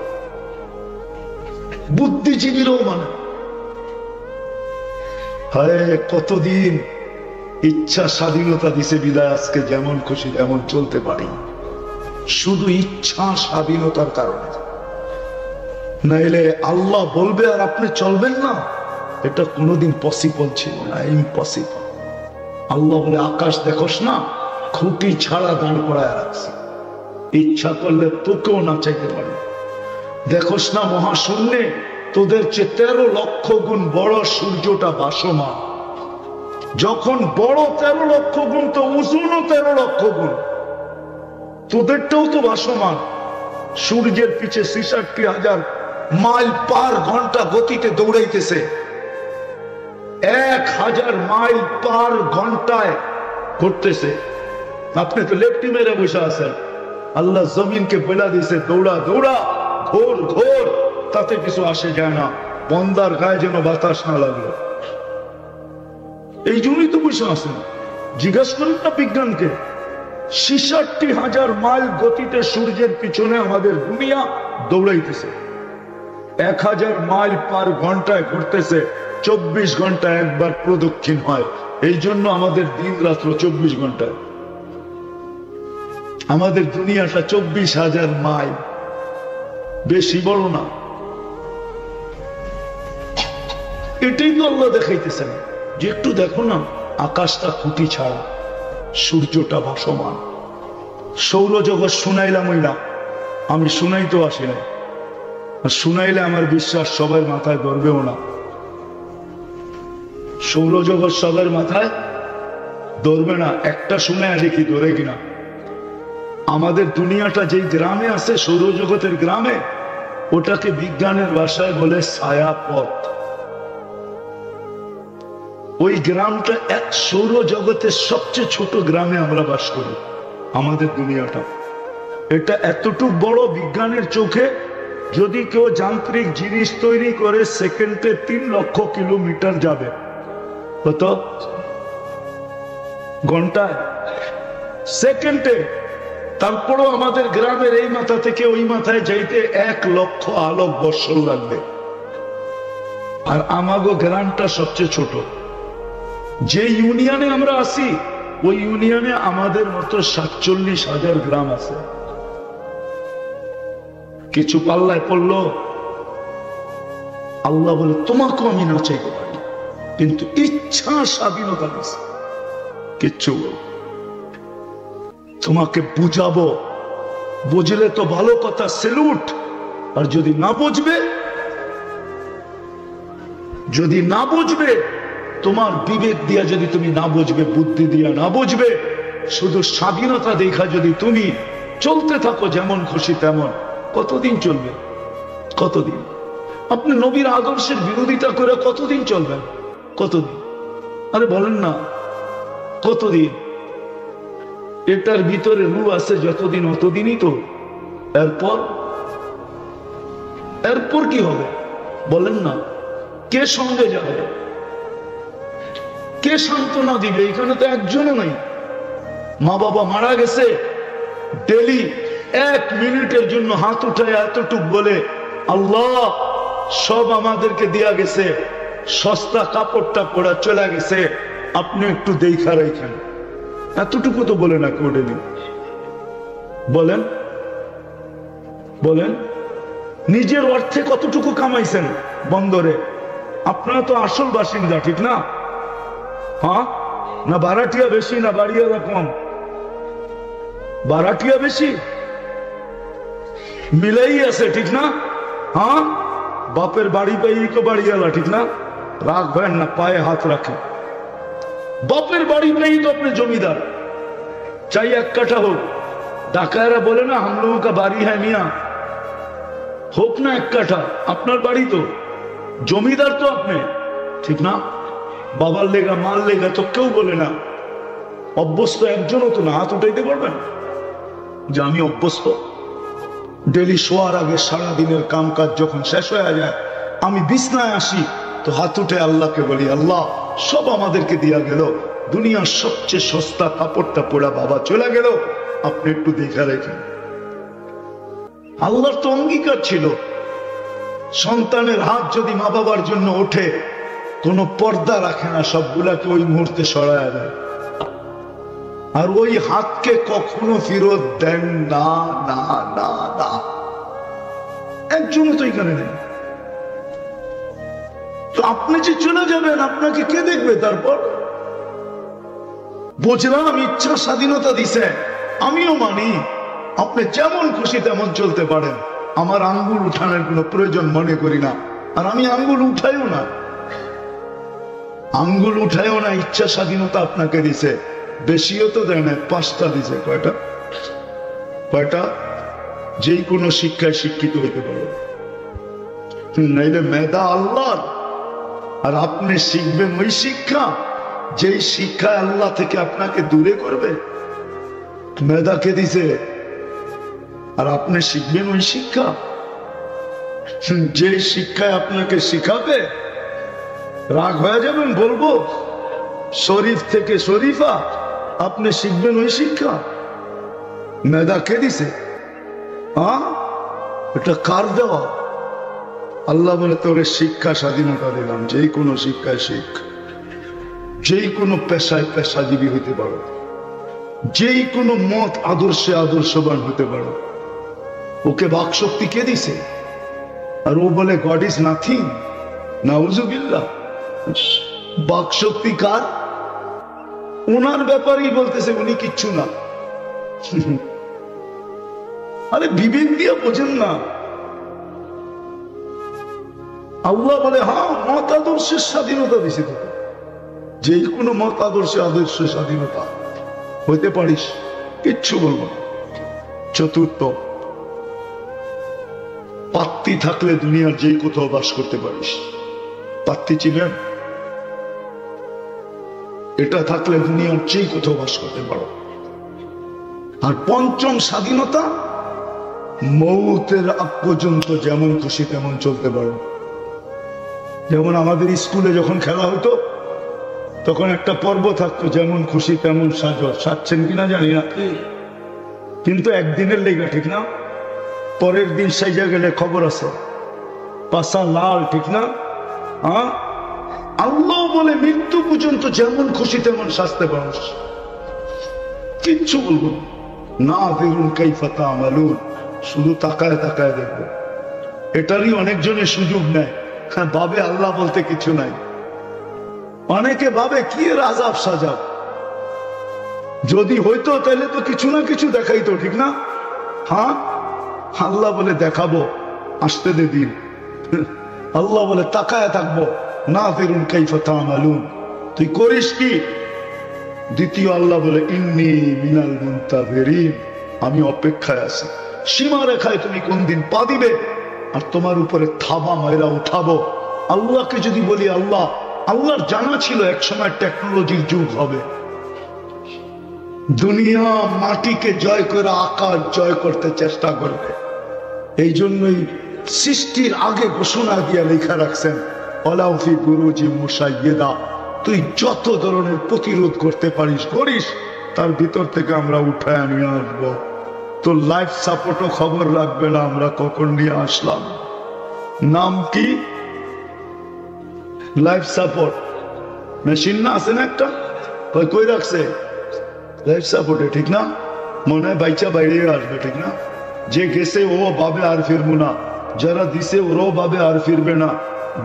Speaker 1: বুদ্ধিজীবীরাও মানে। হায় কতদিন ইচ্ছা স্বাধীনতা দিছে বিদায় আজকে যেমন খুশি তেমন চলতে পারি, শুধু ইচ্ছা স্বাধীনতার কারণে। নাইলে আল্লাহ বলবে আর আপনি চলবেন না, এটা কোনোদিন পসিবল ছিল না, ইম্পসিবল। আল্লাহ বলে, আকাশ দেখোস না, খুঁটি ছাড়া দাঁড় করায় রাখছি, ইচ্ছা করলে তোকেও না চাইতে পারি। দেখোস না মহাশূন্যে তোদের চেয়ে 13 লক্ষ গুণ বড় সূর্যটা ভাসমান। যখন বড় 13 লক্ষ গুণ, তো ওজনও 13 লক্ষ গুণ, তোদেরটাও তো ভাসমান। সূর্যের পিছে 66,000 মাইল পার ঘন্টা গতিতে দৌড়াইতেছে, 1000 মাইল পার ঘন্টায় করতেছে। আপনি তো লেফটি মেরে বসে আছেন, আল্লাহ জমিনকে বলে দিছে দৌড়া দৌড়া, ঘোর ঘোর, তাতে কিছু আসে যায় না, বন্দার গায়ে যেন বাতাস না লাগলো। এই জন্যই তো বসে আছেন। জিজ্ঞাসা করেন না বিজ্ঞানকে, 66,000 মাইল গতিতে সূর্যের পিছনে আমাদের দুনিয়া দৌড়াইতেছে। 1000 মাইল পার ঘন্টায় ঘুরতেছে, 24 ঘন্টায় একবার প্রদক্ষিণ হয়। এই জন্য আমাদের দিন রাত্র 24 ঘন্টায়। আমাদের দুনিয়াটা 24,000 মাইল, বেশি বড় না। এটাই তো আল্লাহ দেখাইতেছেন যে একটু দেখো না, আকাশটা খুঁটি ছাড়া, সূর্যটা ভাসমান। সৌরজগৎ শুনাইলাম ওইলাম, আমি শুনাইতেও আসি না, আর শুনাইলে আমার বিশ্বাস সবার মাথায় ধরবেও না। সৌরজগৎ সবার মাথায় ধরবে না, একটা শুনে দেখি ধরে কিনা। আমাদের দুনিয়াটা যেই গ্রামে আছে, সৌরজগতের গ্রামে, ওটাকে বিজ্ঞানের ভাষায় বলে ছায়াপথ। ওই গ্রামটা এক সৌরজগতের সবচেয়ে ছোট গ্রামে আমরা বাস করি। আমাদের দুনিয়াটা এটা এতটুকু বড়, বিজ্ঞানের চোখে যদি কেউ যান্ত্রিক জিনিস তৈরি করে সেকেন্ডে 3 লক্ষ কিলোমিটার যাবে। কত? ঘন্টায়, সেকেন্ডে। তারপরও আমাদের গ্রামের এই মাথা থেকে ওই মাথায় যাইতে 1 লক্ষ আলোক বৎসর লাগবে। আর আমাগো গ্রামটা সবচেয়ে ছোট। যে ইউনিয়নে আমরা আছি, ওই ইউনিয়নে আমাদের মতো 47,000 গ্রাম আছে। কিছু পাল্লায় পড়লো, আল্লাহ বলে তোমাকেও আমি না চাইতে পারি, কিন্তু ইচ্ছা স্বাধীনতা দিছে। কিচ্ছু তোমাকে বুঝাবো, বুঝলে তো ভালো কথা, সেলুট। আর যদি না বুঝবে, যদি না বুঝবে, তোমার বিবেক দিয়া যদি তুমি না বুঝবে, বুদ্ধি দিয়া না বুঝবে, শুধু স্বাধীনতা দেখা যদি তুমি চলতে থাকো যেমন খুশি তেমন, কতদিন চলবে? কতদিন? আপনি নবীর আদর্শের বিরোধিতা করে কতদিন চলবেন? কতদিন? আরে বলেন না, কতদিন? এটার ভিতরে রূহ আছে যতদিন, অতদিনই তো। এরপর কি হবে বলেন না? কে সঙ্গে যাবে? কে সান্ত্বনা দিবে? এখানে তো একজনও নাই। মা বাবা মারা গেছে, ডেলি 1 মিনিটের জন্য হাত উঠায় এতটুক বলে, আল্লাহ সব আমাদেরকে দিয়া গেছে, সস্তা কাপড়টা পরা চলে গেছে, আপনি একটু দেখা রাখেন। এতটুকু তো বলে না কেউ ডেলি। বলেন বলেন, নিজের অর্থে কতটুকু কামাইছেন বন্দরে? আপনারা তো আসল বাসিন্দা, ঠিক না? হ্যাঁ না? ভাড়াটিয়া বেশি না বাড়িওয়ালা কম? ভাড়াটিয়া বেশি, মিলাই আছে, ঠিক না? হ্যাঁ, বাপের বাড়ি পাই তো বাড়িওয়ালা, ঠিক না? রাখবেন না, পায়ে হাত রাখে। বাপের বাড়ি পাই তো আপনি জমিদার, চাই 1 কাঠা হোক। ডাকায়রা বলে না হাম লোগোं का বাড়ি হ্যাঁ মিয়া, হোক না 1 কাঠা, আপনার বাড়ি তো, জমিদার তো আপনি, ঠিক না? বাবার লেগা মাল লেগা তো কেউ বলে না। অভ্যস্ত একজনও তো না। হাত উঠাইতে পারবেন যে আমি অভ্যস্ত? ডেলি শোয়ার আগে সারাদিনের কাম কাজ যখন শেষ হয়ে যায়, আমি বিছনায় আসি তো হাত উঠে আল্লাহকে বলি, আল্লাহ সব আমাদেরকে দিয়া গেল, দুনিয়ার সবচেয়ে সস্তা কাপড়টা পরা বাবা চলে গেল, আপনি একটু দেখা রেখেন। আল্লাহর তো অঙ্গীকার ছিল, সন্তানের হাত যদি মা বাবার জন্য ওঠে, কোনো পর্দা রাখে না, সবগুলাকে ওই মুহূর্তে সরায়া দেয়। আর ওই হাতকে কখনো ফেরত দেন না, না না না। একজনও তো এখানে নেই। তো আপনি যে চলে যাবেন, আপনাকে কে দেখবে? তারপর বুঝলাম ইচ্ছা স্বাধীনতা দিছে, আমিও মানি, আপনি যেমন খুশি তেমন চলতে পারেন, আমার আঙ্গুল উঠানোর কোনো প্রয়োজন মনে করি না। আর আমি আঙ্গুল উঠাইও না, আঙ্গুল উঠাইও না। ইচ্ছা স্বাধীনতা আপনাকে দিছে, বেশিও তো দেয় না, 5টা দিছে। কয়টা? কয়টা? যেই কোনো শিক্ষায় শিক্ষিত হইতে পারো, নাইলে মেধা আল্লাহর আর আপনি শিখবেন ওই শিক্ষা যেই শিক্ষা আল্লাহ থেকে আপনাকে দূরে করবে। মেধা কে দিছে? আর আপনি শিখবেন ওই শিক্ষা যে শিক্ষায় আপনাকে শিখাবে। রাগ হয়ে যাবেন বলবো, শরীফ থেকে শরীফা, আপনি শিখবেন ওই শিক্ষা। মেধা কে দিছে? এটা কার দেওয়া? আল্লাহ বলে তোরে শিক্ষা স্বাধীনতা দিলাম, যেই কোনো শিক্ষায় শিখ, যেই কোনো পেশায় পেশাজীবী হইতে পারো, যেই কোনো মত আদর্শে আদর্শবান হতে পারো। ওকে বাক শক্তি কে দিছে? আর ও বলে গড ইজ নাথিং। নাউজুবিল্লাহ। বাক শক্তি কার? ওনার ব্যাপারেই বলতেছে উনি কিচ্ছু না। আরে বিবেক দিয়া বোঝেন না। আল্লাহ বলে হ্যাঁ মত আদর্শের স্বাধীনতা দিছে তোকে, যেই কোনো মত আদর্শে আদর্শের স্বাধীনতা হইতে পারিস, কিচ্ছু বলবো না। চতুর্থ, পাত্তি থাকলে দুনিয়ার যেই কোথাও বাস করতে পারিস। পাত্তি চিনেন? এটা থাকলে দুনিয়ার যেই কোথাও বাস করতে পারো। আর পঞ্চম স্বাধীনতা, মৌতের আগ পর্যন্ত যেমন খুশি তেমন চলতে পারো। যেমন আমাদের স্কুলে যখন খেলা হতো তখন একটা পর্ব থাকতো, যেমন খুশি তেমন সাজো। সাজছেন কিনা জানি না, কিন্তু একদিনের লেগে, ঠিক না? পরের দিন সাইজা গেলে খবর আছে, পাশা লাল, ঠিক না? আল্লাহ বলে মৃত্যু পর্যন্ত যেমন খুশি তেমন সাজতে পারো, কিচ্ছু বলবো না। বেরুন কাইফা তা'মালুন, শুধু তাকায় তাকায় দেখবো। এটারই অনেকজনের সুযোগ নেয়, ভাবে আল্লাহ বলতে কিছু নাই। অনেকে ভাবে কি এর আজাব সাজাব, যদি হইতো তাহলে তো কিছু না কিছু দেখাইতো, ঠিক না? আল্লাহ বলে দেখাবো, আসতে দে দিন। আল্লাহ বলে তাকায় থাকবো, না ফিরুন কাইফা তা'মালুন, তুই করিস কি? দ্বিতীয় আল্লাহ বলে ইন্নী মিনাল মুনতাযিরিন, আমি অপেক্ষায় আছি। সীমা রেখায় তুমি কোন দিন পা দিবে আর তোমার উপরে থাবা মাইরা উঠাবো। আল্লাহকে যদি বলি আল্লাহ, আল্লাহর জানা ছিল একসময় টেকনোলজির যুগ হবে, দুনিয়া মাটিকে জয় করে আকাশ জয় করতে চেষ্টা করবে। এই জন্যই সৃষ্টির আগে ঘোষণা দিয়া লেখা রাখছেন ওয়ালাউ ফি বুরুজিন মুশাইয়্যাদা, তুই যত ধরনের প্রতিরোধ করতে পারিস করিস, তার ভিতর থেকে আমরা উঠায় নিয়ে আসবো। তো লাইফ সাপোর্টও খবর রাখবে না আমরা কখন নিয়ে আসলাম। নাম কি? লাইফ সাপোর্ট মেশিন না আছে না একটা, কই রাখছে লাইফ সাপোর্টে, ঠিক না? মনে হয় বাইচা বাইরে আসবে, ঠিক না? যে গেছে ও ভাবে আর ফিরবো না, যারা দিছে ওরাও ভাবে আর ফিরবে না,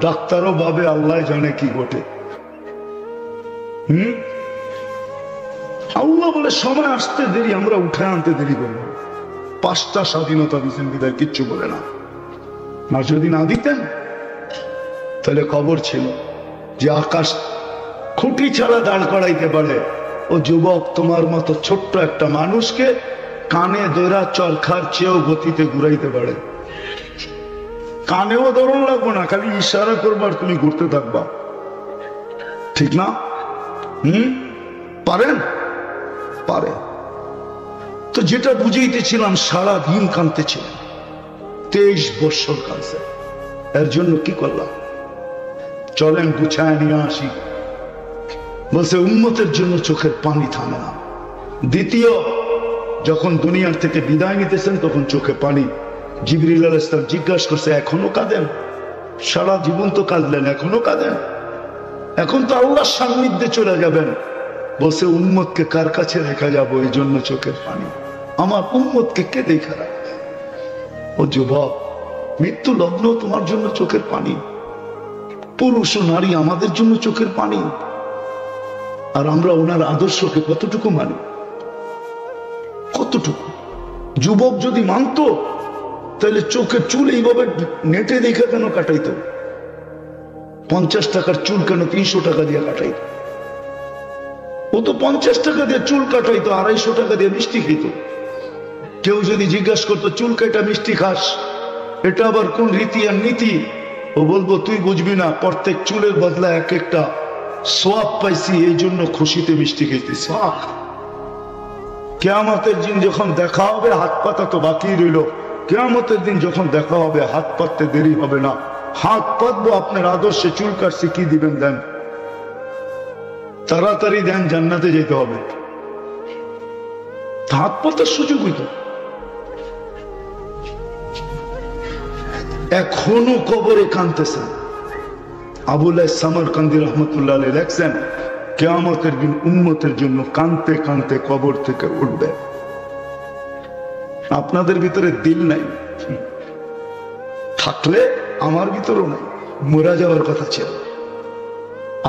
Speaker 1: ডাক্তারও ভাবে আল্লাহ জানে কি ঘটে। আল্লাহ বলে সময় আসতে দেরি, আমরা উঠে আনতে দেরি করবো। 5টা স্বাধীনতা দিচ্ছেন বিদায় কিচ্ছু বলে না। আর যদি না দিতেন তাহলে খবর ছিল যে আকাশ খুঁটি ছাড়া দাঁড় করাইতে পারে। ও যুবক, তোমার মতো ছোট্ট একটা মানুষকে কানে দৈরা চরখার চেয়েও গতিতে ঘুরাইতে পারে। কানেও ধরন লাগবো না, খালি ইশারা করবার, তুমি ঘুরতে থাকবা, ঠিক না? পারেন? পারে। তো যেটা বুঝাইতেছিলাম, সারাদিন কাঁদতেছিলাম, 23 বছর কাঁদছে। এর জন্য কি করলাম? চলেন গুছায় নিয়ে আসি। বলছে উম্মতের জন্য চোখের পানি থামে না। দ্বিতীয়, যখন দুনিয়ার থেকে বিদায় নিতেছেন তখন চোখে পানি। জিবরিল আলাইহিস সালাম জিজ্ঞাসা করছে, এখনো কাঁদেন? সারা জীবন তো কাঁদলেন, এখনো কাঁদেন? এখন তো আল্লাহর সান্নিধ্যে চলে যাবেন। বলছে উম্মতকে কার কাছে রেখা যাবো, এই জন্য চোখের পানি। আমার উম্মতকে কে দেখা রাখবে? ও যুবক, মৃত্যু লগ্ন তোমার জন্য চোখের পানি। পুরুষ ও নারী আমাদের জন্য চোখের পানি। আর আমরা ওনার আদর্শকে কতটুকু মানি? কতটুকু? যুবক যদি মানতো তাহলে চোখের চুল এইভাবে নেটে দেখে কেন কাটাইতো? 50 টাকার চুল কেন 300 টাকা দিয়ে কাটাইতো? ও তো 50 টাকা দিয়ে চুল কাটাইতো, 250 টাকা দিয়ে মিষ্টি খেত। কেউ যদি জিজ্ঞাসা করতো চুল কাটা মিষ্টি খাস, এটা আবার কোন রীতি আর নীতি? ও বলবো তুই বুঝবি না, প্রত্যেক চুলের বদলা এক একটা সোয়াব পাইছি, এই জন্য খুশিতে মিষ্টি খেতেছি। কিয়ামতের দিন যখন দেখা হবে, হাত পাতা তো বাকি রইল, কিয়ামতের দিন যখন দেখা হবে হাত পাততে দেরি হবে না। হাত পাতবো, আপনার আদর্শে চুল কাটছি, কি দিবেন দেন, তাড়াতাড়ি দেন, জান্নাতে যেতে হবে। হাত পাতার সুযোগ হইত। এখনো কবরে কাঁদতেছেন। আবুল্লাহ সামরকান্দি রহমতুল্লাহ আলাইহি লেখছেন, কিয়ামতের দিন উম্মতের জন্য কাঁদতে কাঁদতে কবর থেকে উঠবে। আপনাদের ভিতরে দিল নাই, থাকলে আমার ভিতরেও নাই, মরা যাওয়ার কথা ছিল।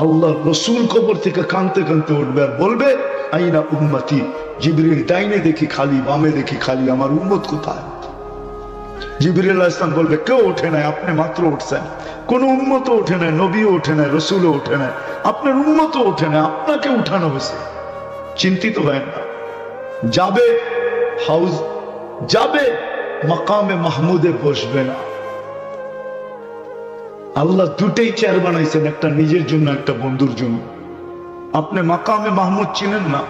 Speaker 1: আল্লাহ রসুল কবর থেকে কাঁদতে কাঁদতে উঠবে আর বলবে, আইনা উম্মতি। জিবরিল ডাইনে দেখি খালি, বামে দেখি খালি, আমার উম্মত কোথায়? জিবরিল আলাইহিস সালাম বলবে, কেউ ওঠে নাই, আপনি মাত্র উঠছেন। কোন উম্মতও ওঠে নাই, নবীও ওঠে নাই, রসুলও ওঠে নাই, আপনার উম্মতও ওঠে নাই, আপনাকে উঠানো হয়েছে। চিন্তিত হয় না, যাবে হাউস, যাবে মাকামে মাহমুদে বসবে না। আল্লাহ দুটেই চেয়ার বানাইছেন, একটা নিজের জন্য, একটা বন্ধুর জন্য। আপনি মাকামে মাহমুদ চিনেন না?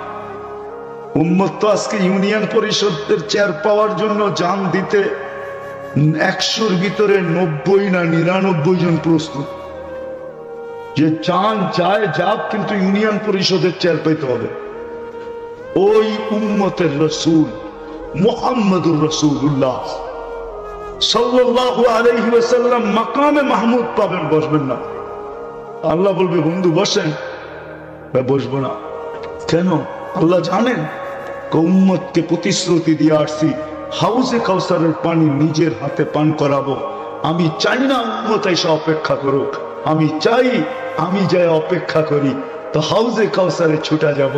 Speaker 1: উম্মত তো আজকে ইউনিয়ন পরিষদের চেয়ার পাওয়ার জন্য জান দিতে 100-র ভিতরে 90 না 99 জন প্রস্তুত। যে চান যায় যাক, কিন্তু ইউনিয়ন পরিষদের চেয়ার পেতে হবে। ওই উম্মতের রসুল মুহাম্মদুর রাসূলুল্লাহ সাল্লাল্লাহু আলাইহি ওয়াসাল্লাম মাকামে মাহমুদ পাবেন, বসবেন না। আল্লাহ বলবে, বন্ধু বসেন, বসবো না। কেন? আল্লাহ জানেন উম্মতকে প্রতিশ্রুতি দিয়ে আসছি, হাউজে কাউসারের পানি নিজের হাতে পান করাবো। আমি চাই না উম্মত এসে অপেক্ষা করুক, আমি চাই আমি যাই অপেক্ষা করি, তো হাউজে কাউসারে ছুটা যাব।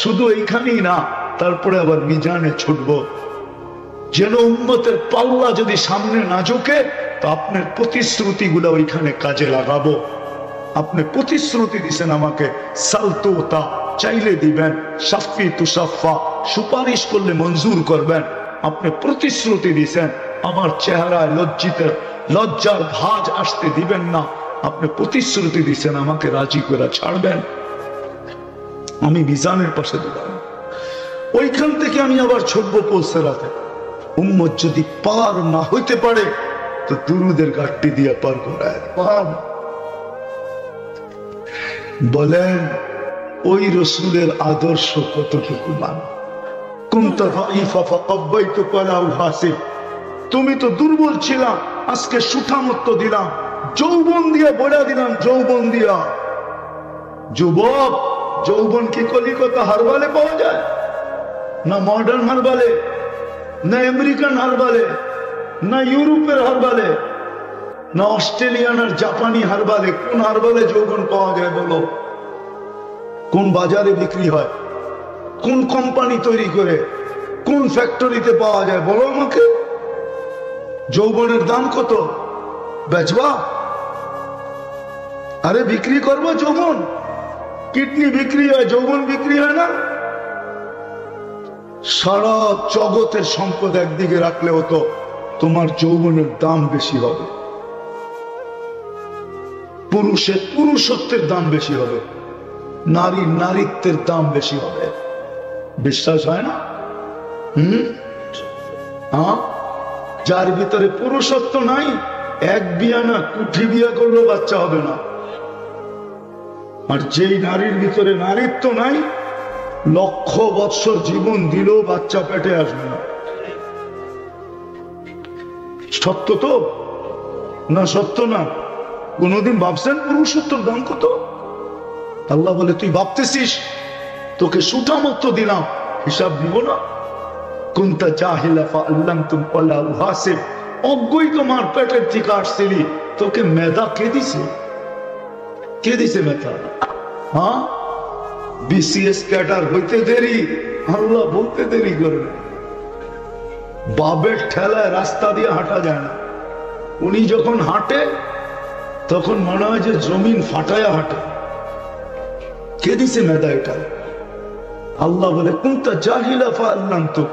Speaker 1: শুধু এইখানেই না, তারপরে আবার মিজানে ছুটবো, যেন উম্মতের পাল্লা যদি সামনে না ঝুঁকে, তো আপনার প্রতিশ্রুতিগুলো ওইখানে কাজে লাগাবো। আপনি প্রতিশ্রুতি দিচ্ছেন আমাকে, সালতোতা চাইলে দিবেন, সাফি তুসাফা সুপারিশ করলে মঞ্জুর করবেন। আপনি প্রতিশ্রুতি দিচ্ছেন, আমার চেহারায় লজ্জার ভাঁজ আসতে দিবেন না। আপনি প্রতিশ্রুতি দিচ্ছেন, আমাকে রাজি করে ছাড়বেন, আমি মিজানের পাশে দিলাম। ওইখান থেকে আমি আবার ছুটবো পৌঁছাতে। উম্মত যদি পার না হইতে পারে, তো দুরুদের ঘাটটি দিয়ে পার করায়। বলেন ওই রসুলের আদর্শ কতটুকু মান? তুমি তো দুর্বল ছিলা, আজকে সুঠামত্ব দিলাম, যৌবন দিয়া বড়া দিলাম, যৌবন দিয়া। যুবক, যৌবন কি কলিকাতা হারবালে পাওয়া যায়? না মডার্ন হারবালে, না আমেরিকান হারবালে, না ইউরোপের হারবালে, না অস্ট্রেলিয়ান আর জাপানি হারবালে? কোন হারবালে যৌবন পাওয়া যায় বলো? কোন বাজারে বিক্রি হয়? কোন কোম্পানি তৈরি করে? কোন ফ্যাক্টরিতে পাওয়া যায় বলো আমাকে? যৌবনের দাম কত? বেচবা? আরে বিক্রি করবো যৌবন? কিডনি বিক্রি হয়, যৌবন বিক্রি হয় না? সারা জগতের সম্পদ একদিকে রাখলে হতো, তোমার যৌবনের দাম বেশি হবে, পুরুষের পুরুষত্বের দাম বেশি হবে, নারী নারীত্বের দাম বেশি হবে। বিশ্বাস হয় না? যার ভিতরে পুরুষত্ব নাই, এক বিয়া না কুঠি বিয়া করলেও বাচ্চা হবে না। আর যেই নারীর ভিতরে নারীত্ব নাই, 1,00,000 বৎসর জীবন দিলেও বাচ্চা পেটে আসবে না। সত্য তো না? সত্য না? কোনদিন ভাবছেন পুরুষত্বের দাম কত? আল্লাহ বলে, তুই ভাবতেছিস তোকে সুঠামত্ব দিলাম, হিসাব দিব না? কুনতা জাহিলা ফাআল্লামতুম ওয়ালা উহাসিব, অজ্ঞই তোমার পেটের থেকে আসছিলি, তোকে মেধা কে দিছে? কে দিছে মেধা? হ্যাঁ, বিসিএস ক্যাডার হইতে দেরি, আল্লাহ বলতে দেরি করবে। বাবের ঠেলায় রাস্তা দিয়ে হাঁটা যায় না। উনি যখন হাঁটে তখন মনে হয় যে জমিন ফাটায়া হাঁটে। কে দিছে মেধা এটা? আল্লাহ বলে, কুনতা জাহিলা ফাআল্লামতুম,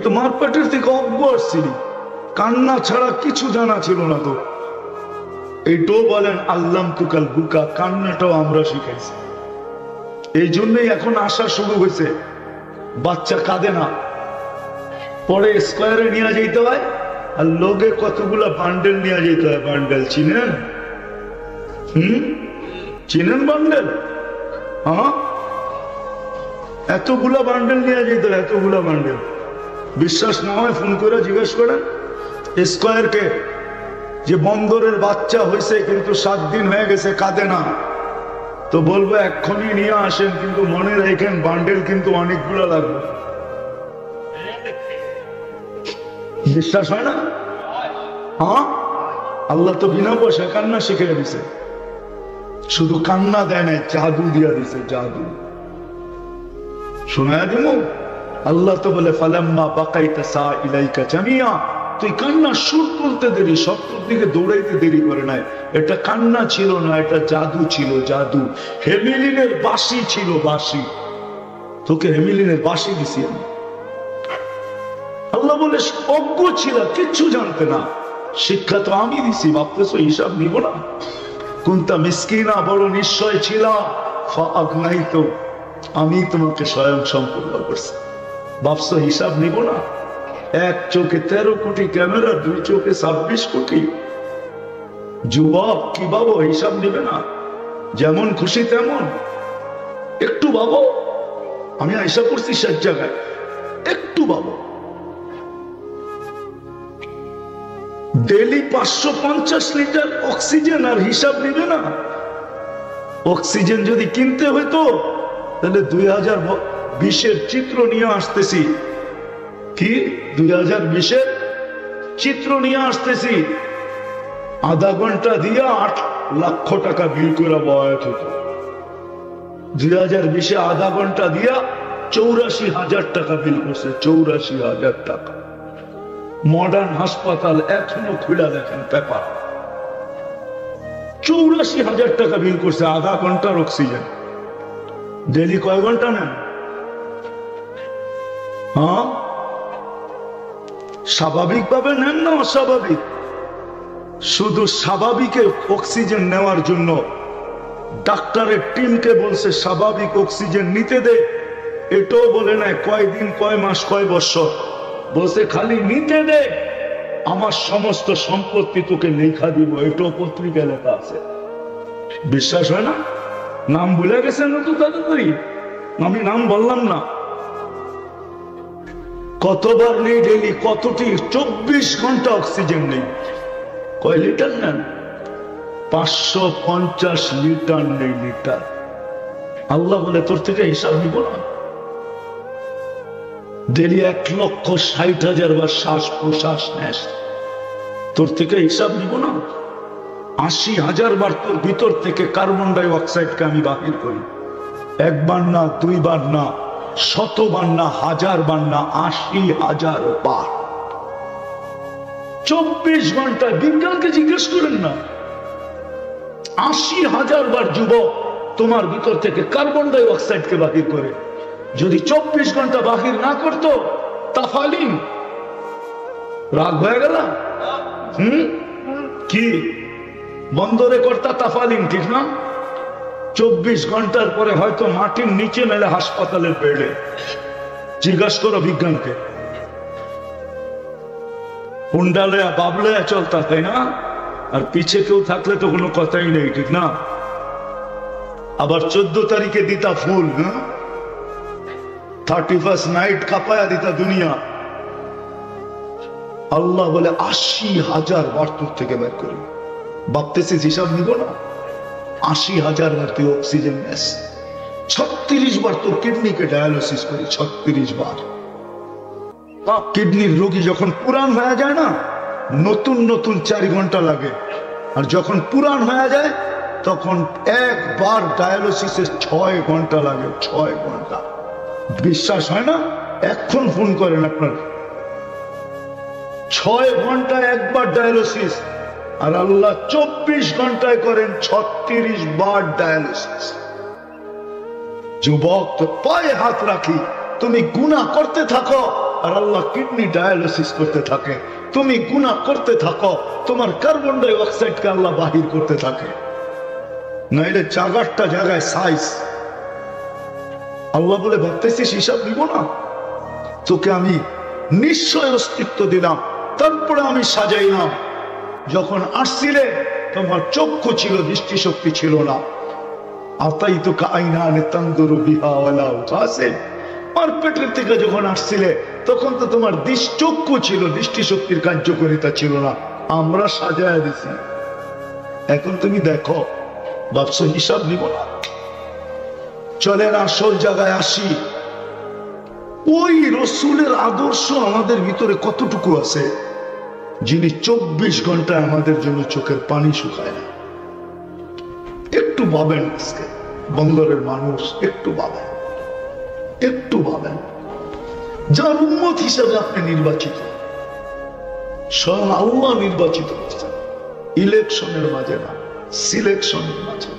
Speaker 1: তোমার পেটের থেকে অজ্ঞ আসছিলি, কান্না ছাড়া কিছু জানা ছিল না তো। এইটাও বলেন আল্লাম তুকাল বুকা, কান্নাটাও আমরা শিখাইছি। এই জন্যই এখন আসা শুরু হয়েছে, বাচ্চা কাঁদে না, পরে স্কোয়ারে নিয়ে যেতে হয়, আর লোকে কতগুলা বান্ডেল নিয়ে যেতে হয়। বান্ডেল চিনেন? চিনেন বান্ডেল? হ্যাঁ, এতগুলা বান্ডেল নিয়ে যেতে হয়, এতগুলা বান্ডেল। বিশ্বাস না হয় ফোন করে জিজ্ঞেস করেন স্কোয়ারকে যে বন্দরের বাচ্চা হয়েছে কিন্তু 7 দিন হয়ে গেছে, কাঁদে না, তো বলবো এক্ষুনি নিয়ে আসেন, কিন্তু মনে রাখেন বান্ডেল কিন্তু অনেকগুলো লাগবে। বিশ্বাস হয় না? হ্যাঁ, আল্লাহ তো বিনা পয়সায় কান্না শিখে দিছে, শুধু কান্না দেয় না, জাদু দিয়া দিছে, জাদু। শোনা দিব? আল্লাহ তো বলে ফালাম্মা বাকাইতা সা ইলাইকা জামিয়া, তুই কান্না সুর তুলতে দেরি, শব্দের দিকে দৌড়াইতে দেরি করে নাই। এটা কান্না ছিল না, এটা জাদু ছিল, জাদু। হেমিলিনের বাঁশি ছিল, বাঁশি। তোকে হেমিলিনের বাঁশি দিছি আমি। আল্লাহ বলে অজ্ঞ ছিল, কিচ্ছু জানতে না, শিক্ষা তো আমি দিছি, ভাবতেছো হিসাব নিব না? কুনতা মিসকিনা, বড় নিশ্চয় ছিল, ফাআগনাইতু, আমি তোমাকে স্বয়ং সম্পূর্ণ করছি, ভাবছো হিসাব নিব না? এক চোখে 13 কোটি ক্যামেরা, 2 চোখে 26 কোটি। যুবক কি ভাবো হিসাব নিবে না? যেমন খুশি তেমন। একটু ভাবো, আমি আশা করছি 6 জায়গায়, একটু ভাবো। ডেলি 550 লিটার অক্সিজেন, আর হিসাব নিবে না? অক্সিজেন যদি কিনতে হইতো তাহলে 2020-এর চিত্র নিয়ে আসতেছি। কি 2020-এর চিত্র নিয়ে আসতেছি, আধা ঘন্টা দিয়ে 8 লক্ষ টাকা বিল করে বয়াত হতো। 2020-এ আধা ঘন্টা দিয়া 84,000 টাকা বিল করছে, 84,000 টাকা। মডার্ন হাসপাতাল এখনো খুলে দেখেন পেপার, 84,000 টাকা বিল করছে আধা ঘন্টার অক্সিজেন। ডেলি কয় ঘন্টা নেন? হ্যাঁ, স্বাভাবিক ভাবে নেন না অস্বাভাবিক? শুধু স্বাভাবিকের অক্সিজেন নেওয়ার জন্য ডাক্তারের টিমকে বলছে স্বাভাবিক অক্সিজেন নিতে দে, এটাও বলে নাই কয়দিন, কয় মাস, কয় বছর, বলছে খালি নিতে দে, আমার সমস্ত সম্পত্তি তোকে লেখা দিব, এটাও পত্রিকা লেখা আছে। বিশ্বাস হয় না? নাম ভুলে গেছেন না তো তাড়াতাড়ি, আমি নাম বললাম না। কতবার নেই ডেলি, কতটি? 24 ঘন্টা অক্সিজেন নেই। কয় লিটার নেন? 550 লিটার নেই, লিটার। আল্লাহ বলে তোর থেকে হিসাব নিব না? ডেলি 1,60,000 বার শ্বাস প্রশ্বাস নেস, তোর থেকে হিসাব নিব না? 80,000 বার তোর ভিতর থেকে কার্বন ডাই অক্সাইডকে আমি বাহির করি, 1 বার না, 2 বার না, 100 বার না, 1000 বার না, 80,000 বার। 24 ঘন্টায়, বিজ্ঞানকে জিজ্ঞেস করেন না, 80,000 বার যুবক তোমার ভিতর থেকে কার্বন ডাই অক্সাইডকে বাহির করে। যদি 24 ঘন্টা বাহির না করতো, তাফালিন, রাগ হয়ে গেল? কি বন্দরে কর্তা তাফালিন, ঠিক না? 24 ঘন্টার পরে হয়তো মাটির নিচে মেলে হাসপাতালের বেডে। জিজ্ঞাসা করো বিজ্ঞানকে। হুন্ডালে বাবলে চলতা, তাই না? আর পিছে কেউ থাকলে তো কোনো কথাই নেই, ঠিক না? আবার 14 তারিখে দিতা ফুল, 31st নাইট কাপায়া দিতা দুনিয়া। আল্লাহ বলে 80,000 বার তোর থেকে বের করি, ভাবতেছিস হিসাব নিব না? 80,000 বার তুই অক্সিজেন নেস, 36 বার তোর কিডনিকে ডায়ালিসিস করি, 36 বার। কিডনির রোগী যখন পুরান হয়ে যায় না, নতুন নতুন 4 ঘন্টা লাগে, আর যখন পুরান হয়ে যায় তখন একবার ডায়ালিসিসে 6 ঘন্টা লাগে, 6 ঘন্টা। বিশ্বাস হয় না? এখন ফোন করেন আপনার, 6 ঘন্টায় একবার ডায়ালিসিস, আর আল্লাহ 24 ঘন্টায় করেন 36 বার ডায়ালিসিস। যুবক, তো পায়ে হাত রাখি, তুমি গুনাহ করতে থাকো আর আল্লাহ কিডনি ডায়ালিসিস করতে থাকে। তুমি গুনাহ করতে থাকো, তোমার কার্বন ডাই অক্সাইডকে আল্লাহ বাহির করতে থাকে। নাইলে চাগারটা জায়গায় সাইজ। আল্লাহ বলে ভাবতেছিস হিসাব দিব না? তোকে আমি নিশ্চয় অস্তিত্ব দিলাম, তারপরে আমি সাজাইলাম। যখন আসছিলে তোমার চক্ষু ছিল, দৃষ্টিশক্তি ছিল না। আতাই তো আইনানে তানদুরু বিহা ওয়ালা উতাসে। আর পেটের থেকে যখন আসছিলে তখন তো তোমার চক্ষু ছিল, দৃষ্টিশক্তির কার্যকারিতা ছিল না। আমরা সাজায় দিছি। এখন তুমি দেখো, ভাবছো হিসাব নিব না। চলেন আসল জায়গায় আসি। ওই রসুলের আদর্শ আমাদের ভিতরে কতটুকু আছে, যিনি 24 ঘন্টায় আমাদের জন্য চোখের পানি শুকায় না। একটু ভাবেন, আজকে বন্দরের মানুষ একটু ভাবেন, একটু ভাবেন। যার উম্মত হিসাবে আপনি নির্বাচিত, স্বয়ং আল্লাহ নির্বাচিত হচ্ছেন ইলেকশনের মাঝে না, সিলেকশনের মাঝে,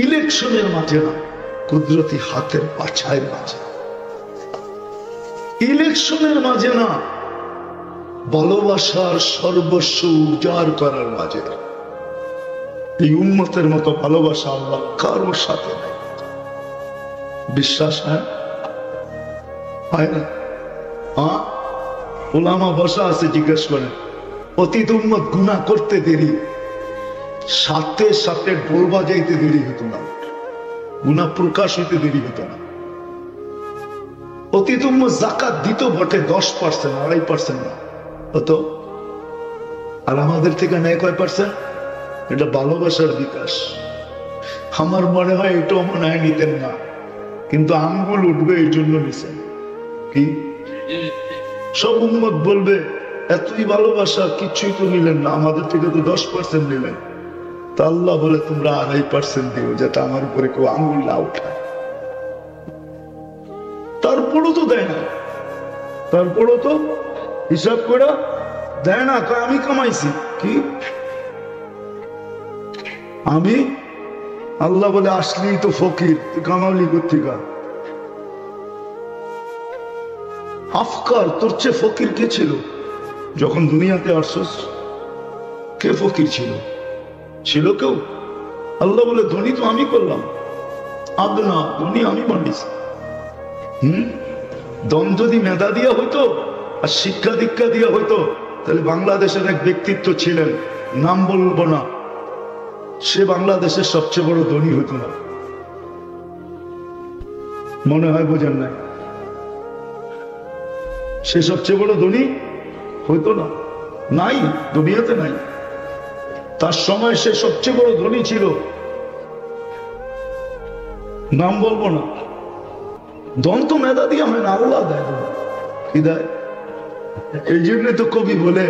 Speaker 1: ইলেকশনের মাঝে না, কুদরতি হাতের পাছায়ের মাঝে, ইলেকশনের মাঝে না, ভালোবাসার সর্বস্ব উজাড় করার মাঝে। এই উম্মতের মতো ভালোবাসা আল্লাহ কারোর সাথে নেই। বিশ্বাস হয় না? হ্যাঁ, ওলামা বসা আছে, জিজ্ঞেস করেন। অতীত উম্মত গুনাহ করতে দেরি, সাথে সাথে ঢোল বাজাইতে দেরি হতো না, গুনাহ প্রকাশ হইতে দেরি হতো না। অতীত উম্মত যাকাত দিত বটে 10%, 2.5% না হতো। আর আমাদের থেকে নেয় কয় পার্সেন্ট? এটা ভালোবাসার বিকাশ। আমার মনে হয় এটাও মনে হয় নিতেন না, কিন্তু আঙ্গুল উঠবে এই জন্য নিছেন। কি সব উম্মত বলবে এতই ভালোবাসা, কিছুই তো নিলেন না, আমাদের থেকে তো 10% নিলেন। তা আল্লাহ বলে তোমরা 2.5% দিও, যাতে আমার উপরে কেউ আঙ্গুল না উঠায়। তারপরও তো দেয় না, তারপরও তো হিসাব করে দেয় না। আমি কামাইছি কি? আমি আল্লাহ বলে আসলেই তো ফকির, তুই কামালি কোত্থেকা? আফকার, তোর চেয়ে ফকির কে ছিল যখন দুনিয়াতে আসছস? কে ফকির ছিল? ছিল কেউ? আল্লাহ বলে ধনী তো আমি করলাম, আদনা ধনী আমি বানিয়েছি। দম যদি মেধা দিয়া হইতো আর শিক্ষা দীক্ষা দিয়া হইতো, তাহলে বাংলাদেশের এক ব্যক্তিত্ব ছিলেন, নাম বলবো না, সে বাংলাদেশের সবচেয়ে বড় ধনী হইতো না। মনে হয় বোঝেন নাই? সে সবচেয়ে বড় ধনী হইতো না, নাই, দুনিয়াতে নাই। তার সময় সে সবচেয়ে বড় ধনী ছিল, নাম বলবো না। ধন তো মেধা দিয়ে হয় না, আল্লাহ দেয়। কি দেয়? এই জন্য তো কবি বলে,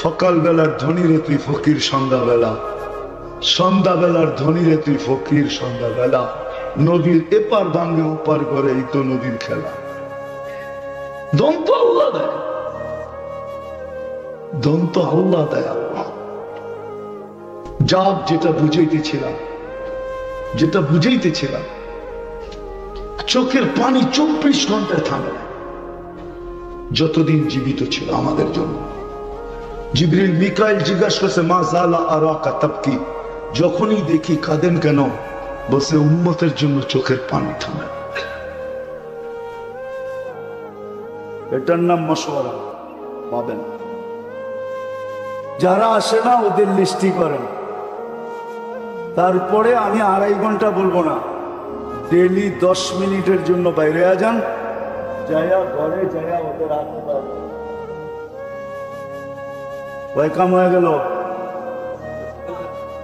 Speaker 1: সকাল বেলার ধনী রে তুই ফকির সন্ধ্যাবেলা, সন্ধ্যাবেলার ধনী রে তুই ফকির সন্ধ্যাবেলা, নদীর এপার ভাঙ্গে ওপার করে, এই তো নদীর খেলা। ধন তো আল্লাহ দেয়, ধন তো আল্লাহ দেয়। আল্লাহ যাক, যেটা বুঝাইতেছিলাম, যেটা বুঝাইতেছিলাম, চোখের পানি 24 ঘন্টায় থামে না যতদিন জীবিত ছিল আমাদের জন্য। জিবরিল মিকাইল জিজ্ঞাসা করছে, মা জালা আরাকা তাবকি, যখনই দেখি কাঁদেন কেন? বসে উম্মতের জন্য চোখের পানি থামে। এটার নাম মশওয়ারা, পাবেন। যারা আসে না ওদের লিস্টি করেন। তারপরে আমি 2.5 ঘন্টা বলবো না, ডেলি 10 মিনিটের জন্য বাইরে যান, যায়া ঘরে যায়া ওদের হাতে কয় কাম হয়ে গেল?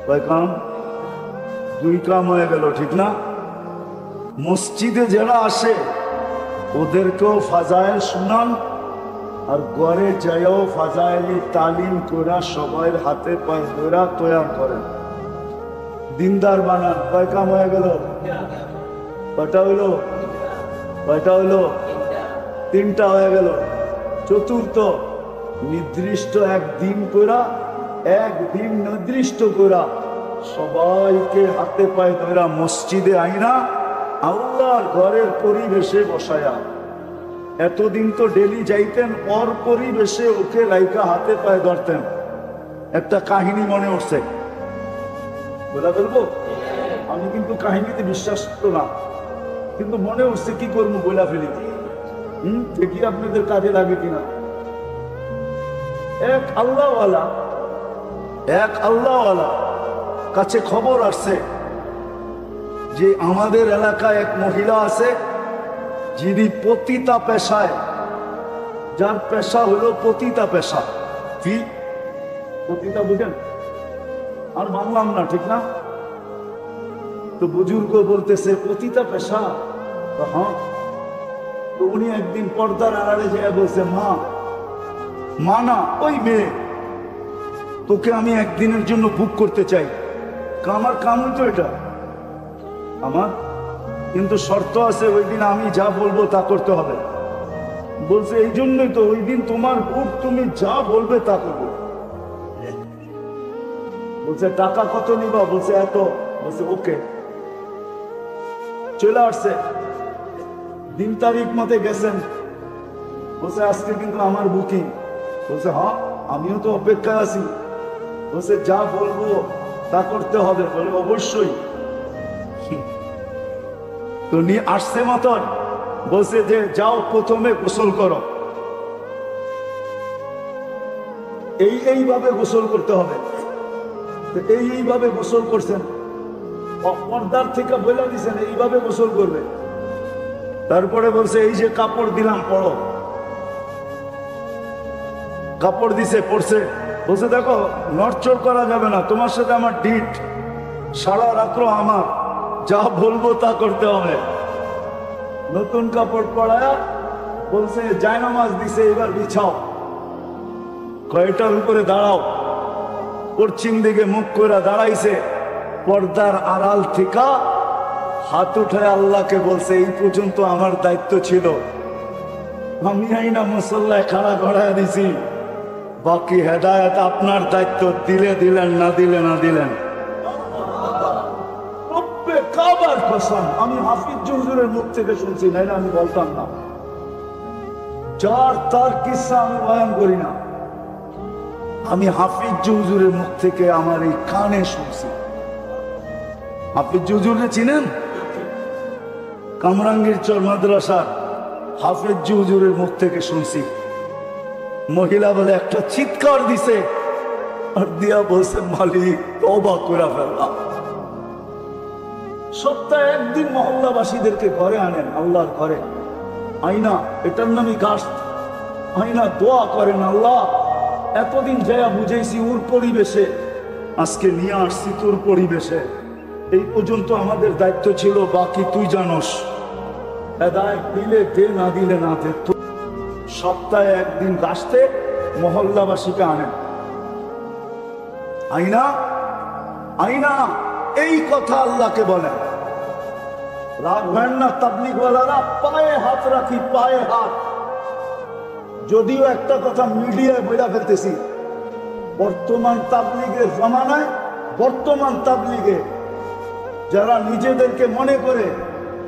Speaker 1: কয় কাম? 2 কাম হয়ে গেল, ঠিক না? মসজিদে যারা আসে ওদেরকেও ফাজাইল শুনান, আর ঘরে যাইও ফাজাইলি তালিম করা, সবাই হাতে পায়ে ধরা তৈরি করেন, দিনদার বানান। কয় কাম হয়ে গেল? কয়টা হইলো? কয়টা হইলো? 3টা হয়ে গেল। চতুর্থ, নির্দিষ্ট একদিন করা, একদিন নির্দিষ্ট করা, সবাইকে হাতে পায়ে ধরা মসজিদে আইনা আল্লাহর ঘরের পরিবেশে বসায়া এতদিন তো ডেলি যাইতেন, ওর পরিবেশে ওকে লাইকা হাতে পায়ে ধরতেন। একটা কাহিনী মনে উঠছে, বলে ফেলবো? আমি কিন্তু কাহিনীতে বিশ্বাস করতো না, কিন্তু মনে উঠছে, কি করবো, বলে ফেলি। দেখি আপনাদের কাজে লাগে কিনা। এক আল্লাহওয়ালা কাছে খবর আসছে যে আমাদের এলাকায় এক মহিলা আছে যিনি পতিতা পেশায়, যার পেশা হলো পতিতা পেশা। কি পতিতা বুঝেন? আর মানলাম না, ঠিক না? তো বুজুর্গ বলতেছে পতিতা পেশা। হ্যাঁ। তো উনি একদিন পর্দার আড়ালে যেয়ে বলছে, মা না, ওই মেয়ে, তোকে আমি একদিনের জন্য বুক করতে চাই। আমার কাম তো এটা আমার, কিন্তু শর্ত আছে, ওই দিন আমি যা বলবো তা করতে হবে। বলছে এই জন্যই তো ওই দিন তোমার বুক, তুমি যা বলবে তা করবো। বলছে টাকা কত নিবা? বলছে এত। বলছে ওকে। চলে আসছে, দিন তারিখ মতে গেছেন। বলছে আজকে কিন্তু আমার বুকিং। বলছে হ্যাঁ, আমিও তো অপেক্ষায় আছি। বলছে যা বলবো তা করতে হবে। বলে অবশ্যই। তো নিয়ে আসছে মতন বলছে যে যাও, প্রথমে গোসল করো। এইভাবে গোসল করতে হবে। এইভাবে গোসল করছেন, পর্দার থেকে বলে দিছেন এইভাবে গোসল করবে। তারপরে বলছে এই যে কাপড় দিলাম, পড়ো। কাপড় দিছে, পড়ছে। বলছে দেখো, নড়চড় করা যাবে না, তোমার সাথে আমার ডিট, সারা রাত্র আমার, যা বলবো তা করতে হবে। নতুন কাপড় পরায়া বলছে জায়নামাজ দিছে, এবার বিছাও, কয়টার উপরে দাঁড়াও। পশ্চিম দিকে মুখ করে দাঁড়াইছে, পর্দার আড়াল থেকে হাত উঠায় আল্লাহকে বলছে এই পর্যন্ত আমার দায়িত্ব ছিল, আমি আইনা মুসল্লায় খাড়া করায় দিছি, বাকি হেদায়েত আপনার দায়িত্ব, দিলে দিলেন, না দিলে না দিলেন। কাবার কসম, আমি হাফিজ হুজুরের মুখ থেকে শুনছি, নাইলে আমি বলতাম না। যার তার কিসসা আমি বয়ান করি না, আমি হাফিজ হুজুরের মুখ থেকে আমার এই কানে শুনছি। হাফিজ হুজুরে চিনেন? কামরাঙ্গীর চর মাদ্রাসার হাফিজ হুজুরের মুখ থেকে শুনছি। মহিলা বলে একটা চিৎকার দিছে, আর দিয়া বলছে মালিক তওবা করে ফেললাম। সপ্তাহে একদিন মহল্লাবাসীদেরকে ঘরে আনেন, আল্লাহর ঘরে আইনা, এটার নামই গাছ, আইনা দোয়া করেন, আল্লাহ এতদিন যায়া বুঝাইছি ওর পরিবেশে, আজকে নিয়ে আসছি তোর পরিবেশে, এই পর্যন্ত আমাদের দায়িত্ব ছিল, বাকি তুই জানোস, হেদায়েত দিলে দে, না দিলে না দে। সপ্তাহে একদিন গাছতে মহল্লাবাসীকে আনেন, আইনা আইনা, এই কথা আল্লাহকে বলেন। রাখবেন না তাবলীগওয়ালারা, পায়ে হাত রাখি, পায়ে হাত। যদিও একটা কথা মিডিয়ায় বইলা ফেলতেছি, বর্তমান তাবলীগের জমানায়, বর্তমান তাবলীগে যারা নিজেদেরকে মনে করে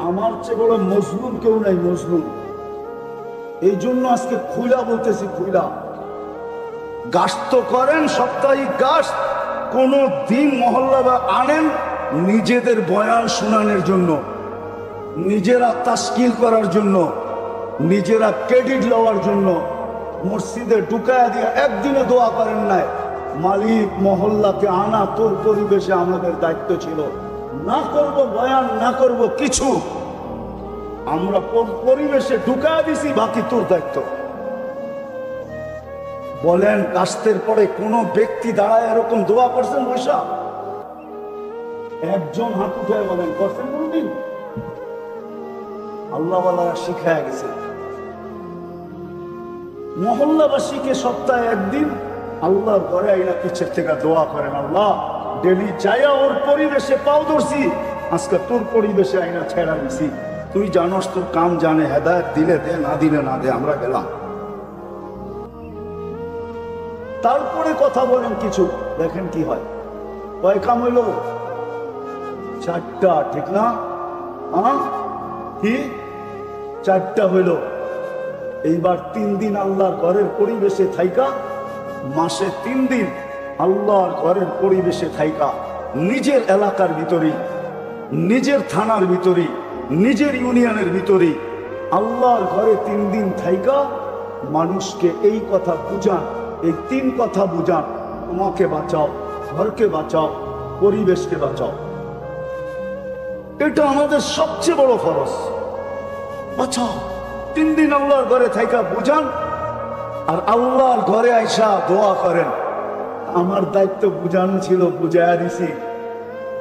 Speaker 1: আমার চেয়ে বড় মজলুম কেউ নাই, মজলুম। এই জন্য আজকে খুলা বলতেছি, খুলা গাছ করেন, সাপ্তাহিক গাছ কোন দিন মহল্লা আনেন নিজেদের বয়ান শোনানোর জন্য, নিজেরা তাশকিল করার জন্য, নিজেরা ক্রেডিট লওয়ার জন্য। মসজিদে ঢুকায়া দিয়ে একদিনে দোয়া করেন নাই, মালিক মহল্লাকে আনা তোর পরিবেশে আমাদের দায়িত্ব ছিল, না করব বয়ান, না করব কিছু, আমরা পরিবেশে ঢুকায়া দিছি, বাকি তোর দায়িত্ব। বলেন কাস্তের পরে কোন ব্যক্তি দাঁড়ায় এরকম দোয়া করছেন? বৈশা একজন হাত উঠায় বলেন করছেন কোনদিন? আল্লাহওয়ালারা শিখায় গেছে। মহল্লাবাসীকে সপ্তাহে একদিন আল্লাহর ঘরে আইনা পিছের থেকে দোয়া করেন, আল্লাহ ডেলি যাইয়া ওর পরিবেশে পাও ধরছি, আজকে তোর পরিবেশে আইনা ছেড়া দিছি, তুই জানোস, তোর কাম জানে, হেদায়েত দিলে দে, না দিলে না দে, আমরা গেলাম। তারপরে কথা বলেন কিছু, দেখেন কি হয়। কয় কাম হইল? চারটা, ঠিক না? কি চারটা হইল? এইবার 3 দিন আল্লাহর ঘরের পরিবেশে থাইকা, মাসে 3 দিন আল্লাহর ঘরের পরিবেশে থাইকা, নিজের এলাকার ভিতরেই, নিজের থানার ভিতরেই, নিজের ইউনিয়নের ভিতরেই আল্লাহর ঘরে 3 দিন থাইকা মানুষকে এই কথা বুঝান, এই 3 কথা বুঝান, তোমাকে বাঁচাও, ঘরকে বাঁচাও, পরিবেশকে বাঁচাও। এটা আমাদের সবচেয়ে বড় ফরজ। বাঁচাও, 3 দিন আল্লাহর ঘরে থাইকা বুঝান, আর আল্লাহর ঘরে আইসা দোয়া করেন। আমার দায়িত্ব বুঝানো ছিল, বুঝাইয়া দিছি।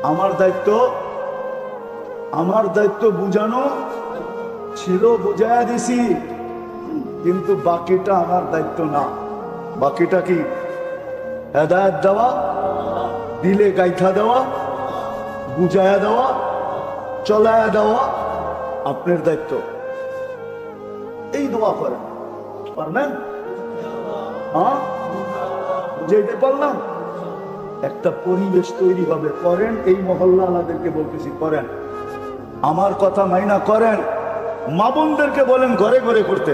Speaker 1: আমার দায়িত্ব বুঝানো ছিল, বুঝাইয়া দিছি। কিন্তু বাকিটা আমার দায়িত্ব না। বাকিটা কি? হেদায়েত দেওয়া, দিলে গাইথা দেওয়া, বুঝাইয়া দেওয়া, চলায়া দেওয়া আপনার দায়িত্ব। এই দোয়া করেন, পারবেন? হ্যাঁ, বুঝাইতে পারলাম? একটা পরিবেশ তৈরি হবে, করেন। এই মহল্লা আলাদেরকে বলতেছি, করেন। আমার কথা মাইনা করেন। মা বোনদেরকে বলেন ঘরে ঘরে করতে।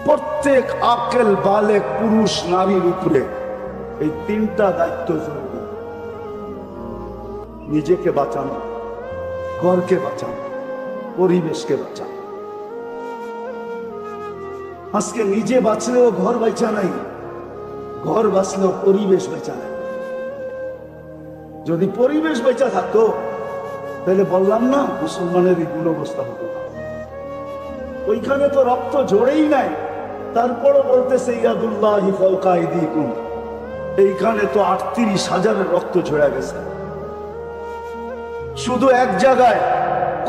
Speaker 1: প্রত্যেক আকেল বালেক পুরুষ নারীর উপরে এই 3টা দায়িত্ব জরুরি। নিজেকে বাঁচানো, ঘরকে বাঁচানো, পরিবেশকে বাঁচানো। আজকে নিজে বাঁচলেও ঘর বাঁচা নাই, ঘর বাঁচলেও পরিবেশ বাঁচা নাই। যদি পরিবেশ বেঁচা থাকতো তাহলে বললাম না মুসলমানের এই দুরবস্থা হতো না। ওইখানে তো রক্ত ঝরেই নাই, তারপরও বলতেছে ইয়াদুল্লাহি ফাওকা আইদিকুম। এইখানে তো 38,000 রক্ত ঝরে গেছে। শুধু এক জায়গায়,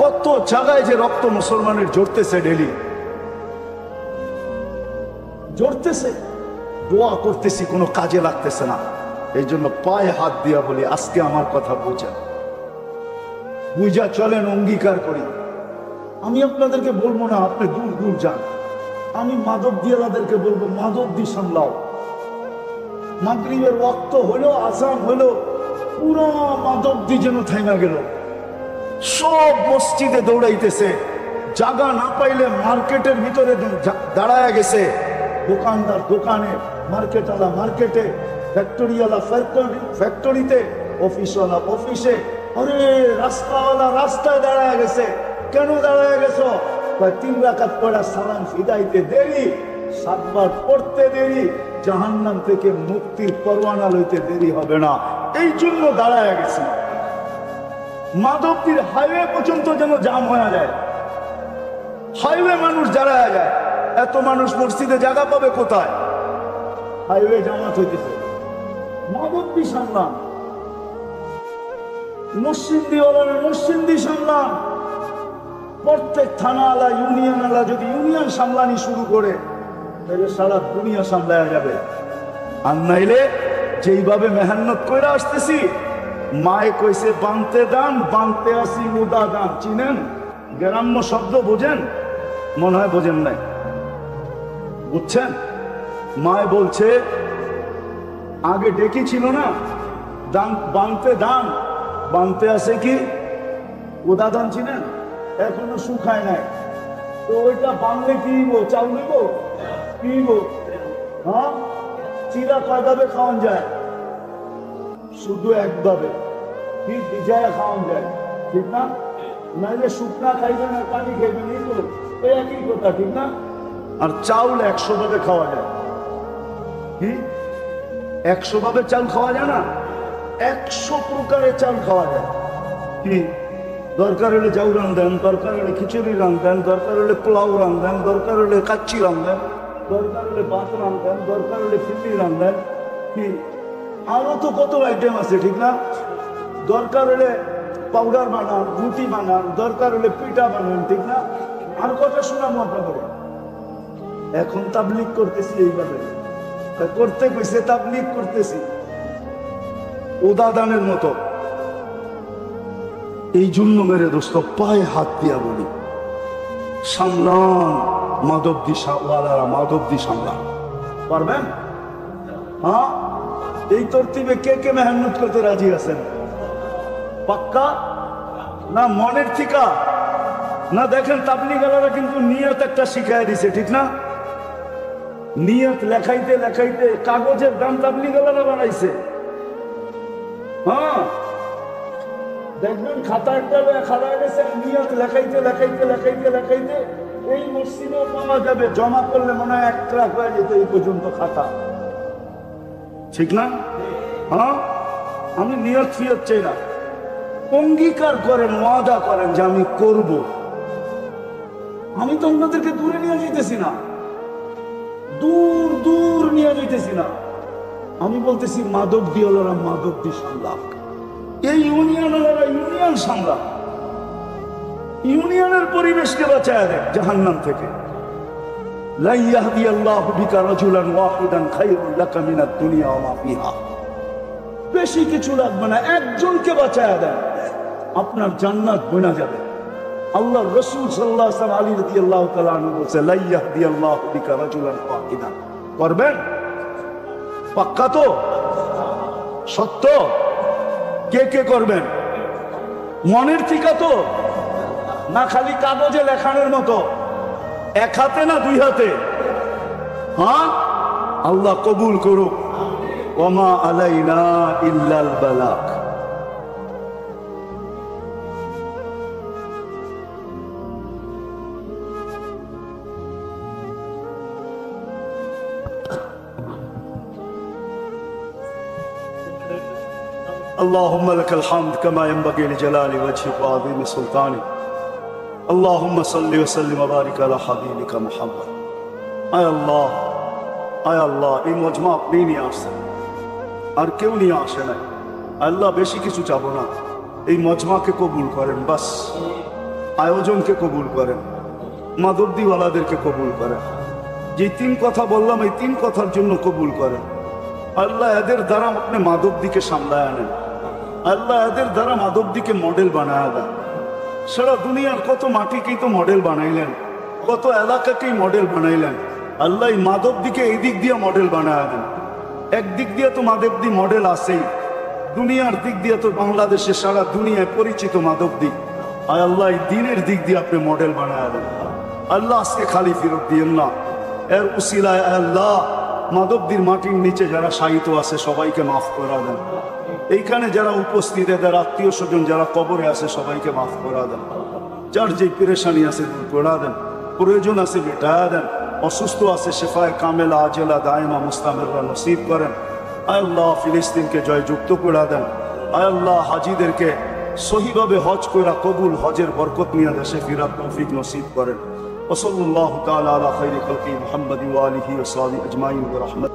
Speaker 1: কত জায়গায় যে রক্ত মুসলমানের ঝরতেছে, ডেলি ঝরতেছে। দোয়া করতেছি, কোনো কাজে লাগতেছে না। এই জন্য পায়ে হাত দিয়া বলি, আজকে আমার কথা বুঝা চলেন, অঙ্গীকার করি। আমি আপনাদেরকে বলবো না আপনি দূর দূর যান। আমি মাদক দিয়ালাদেরকে বলবো, মাদক দিয়ে সামলাও। মাগরিবের ওয়াক্ত হলো, আযান হলো, পুরো মাদক দিয়ে যেন থাইমা গেল। সব মসজিদে দৌড়াইতেছে, জায়গা না পাইলে মার্কেটের ভিতরে দাঁড়ায় গেছে। দোকানদার দোকানে, মার্কেটওয়ালা মার্কেটে, ফ্যাক্টরিওয়ালা ফ্যাক্টরিতে, অফিসওয়ালা অফিসে। আরে রাস্তাওয়ালা রাস্তায় দাঁড়ায় গেছে। কেন দাঁড়ায় গেছো? 3 রাকাত পড়া সালাম ফিদাইতে দেরি, 7 বার পড়তে দেরি, জাহান্নাম থেকে মুক্তির পরওয়ানা লইতে দেরি হবে না, এই জন্য দাঁড়ায় গেছে। মাধবদীর হাইওয়ে পর্যন্ত যেন জাম হয়ে যায়। হাইওয়ে মানুষ দাঁড়ায় যায়। এত মানুষ মসজিদে জায়গা পাবে কোথায়? হাইওয়ে জামাত হইতেছে। মাধবদী সামলান, মসজিদি সামলান। প্রত্যেক থানাওয়ালা, ইউনিয়নওয়ালা যদি ইউনিয়ন সামলানি শুরু করে, তাহলে সারা দুনিয়া সামলায়া যাবে। আর নাইলে যেইভাবে মেহনত করে আসতেছি, মায়ে কইছে বানতে দান, বানতে আসি মুদা দান। চিনেন? গ্রাম্য শব্দ বোঝেন? মনে হয় বোঝেন নাই। বুঝছেন? মায়ে বলছে, আগে ডেকি ছিল না, দান বানতে দান, বানতে আসে কি উদা দান। চিনেন? এখনো শুকায় নাই, তো ওইটা বানলে কি চাল নিব, কি হ্যাঁ? চিরা কয়ভাবে খাওয়ান যায়? শুধু একভাবে, কি ভিজায় খাওয়ান যায়, ঠিক না? নাইলে শুকনা খাইবেন আর পানি খাইবেন, এই তো একই কথা, ঠিক না? আর চাউল 100 ভাবে খাওয়া যায়। কি 100 ভাবে চাল খাওয়া যায় না? 100 প্রকারের চাল খাওয়া যায়। কি দরকার হলে চাউল রান্ধেন, দরকার হলে খিচুড়ি রান্ধেন, দরকার হলে পোলাও রান্ধেন, দরকার হলে কাচ্চি রান্ধেন, দরকার হলে ভাত রান্ধেন, দরকার হলে খিচুড়ি রান্ধেন। কি আরো তো কত আইটেম আছে, ঠিক না? দরকার হলে পাউডার বানান, রুটি বানান, দরকার হলে পিঠা বানান, ঠিক না? আর কথা শোনাবো আপনাদের। এখন তাবলিগ করতেছি এইভাবে, করতে কইছে তাবলিগ করতেছি উদাদানের মতো। এই জন্য মেরে দোস্ত পায়ে হাত দিয়া বলি, সামলান মাধবদী ওয়ালারা, মাধবদী সামলান। পারবেন? হ্যাঁ, এই তরতিবে কে কে মেহনত করতে রাজি আছেন? পাক্কা না মনের থিকা? না দেখেন তাবলীগীরা কিন্তু নিয়ত একটা শিখায় দিছে, ঠিক না? নিয়ত লেখাইতে লেখাইতে কাগজের দাম তাবলীগীরা বানাইছে। হ্যাঁ, দেখবেন খাতা একটা খাতা গেছে, নিয়ত লেখাইতে লেখাইতে লেখাইতে লেখাইতে এই মসজিদেও পাওয়া যাবে, জমা করলে মনে হয় 1 লাখ হয়ে যেত এই পর্যন্ত খাতা, ঠিক না? হ্যাঁ, আমি নিয়ত ফিয়ত চাই না, অঙ্গীকার করেন, ওয়াদা করেন যে আমি করব। আমি তো অন্যদেরকে দূরে নিয়ে যেতেছি না, দূর দূর নিয়ে যেতেছি না। আমি বলতেছি মাদক দিওয়ালারা মাদক দি সামলাক, এই ইউনিয়নওয়ালারা ইউনিয়ন সামলাক, ইউনিয়নের পরিবেশকে বাঁচায় দেয় জাহান্নাম থেকে। লা ইয়াহদিয়াল্লাহু বিকা রাজুলান ওয়াহিদান খায়রুল লাকা মিনাদ দুনিয়া ওয়া মা ফিহা। বেশি কিছু লাগবে না, একজনকে বাঁচায় দেন, আপনার জান্নাত বনা যাবে। আল্লাহ রাসূল সাল্লাল্লাহু আলাইহি ওয়াসাল্লাম আলী রাদিয়াল্লাহু তাআলা আনহু বলেছে লা ইয়াহদিয়াল্লাহু বিকা রাজুলান ওয়াহিদান। করবেন? পাক্কা তো? সত্য? কে কে করবেন? মনের ঠিকা তো না? খালি কাগজে লেখানোর মতো? 1 হাতে না 2 হাতে? হ্যাঁ, আল্লাহ কবুল করুক। ওমা আলাইনা ইল্লাল বালাগ। اللهم لك الحمد كما ينبغي لجلال وجهك وعظيم سلطانك اللهم صل وسلم وبارك على حبيبك محمد আয় আল্লাহ আয় আল্লাহ এই মজমা আপনি নিয়ে আসছেন আর কেউ নিয়ে আসে নাই আল্লাহ বেশি কিছু চাবো না এই মজমাকে কবুল করেন বাস আয়োজনকে কবুল করেন মাদবদিওয়ালাদেরকে কবুল করেন যে 3 কথা বললাম এই 3 কথার জন্য কবুল করেন আল্লাহ এদের দ্বারা আপনি মাদবদিকে সামলায় আনেন আল্লাহ এদের দ্বারা মাদবদিকে মডেল বানায় দেন সারা দুনিয়ার কত মাটিকেই তো মডেল বানাইলেন কত এলাকাকেই মডেল বানাইলেন আল্লাহ এই মাদবদিকে এই দিক দিয়ে মডেল বানায় দেন একদিক দিয়ে তো মাদবদি মডেল আছেই দুনিয়ার দিক দিয়ে তো বাংলাদেশে সারা দুনিয়ায় পরিচিত মাদবদি আর আল্লাহ এই দিনের দিক দিয়ে আপনি মডেল বানায় দেন আল্লাহ আজকে খালি ফেরত দিয়েন না এর উসিলায় আল্লাহ মাদবদির মাটির নিচে যারা শায়িত আছে সবাইকে মাফ করা দেন এইখানে যারা উপস্থিত এদের আত্মীয় স্বজন যারা কবরে আছে সবাইকে মাফ করা দেন যার যে পেরেশানি আছে দূর করা দেন প্রয়োজন আছে মেটায়া দেন অসুস্থ আছে শেফায়ে কামেলা আজেলা দায়মা মুস্তামিররা নসিব করেন আয় আল্লাহ ফিলিস্তিনকে জয়যুক্ত করে দেন আয় আল্লাহ হাজিদেরকে সহিভাবে হজ করা কবুল হজের বরকত নিয়ে দেশে ফিরার তৌফিক নসিব করেন ওয়া সাল্লাল্লাহু তাআলা আলা খায়রি খালকি মুহাম্মাদি ওয়া আলিহি ওয়া সাহবিহি আজমাইন বিরহমাতিহি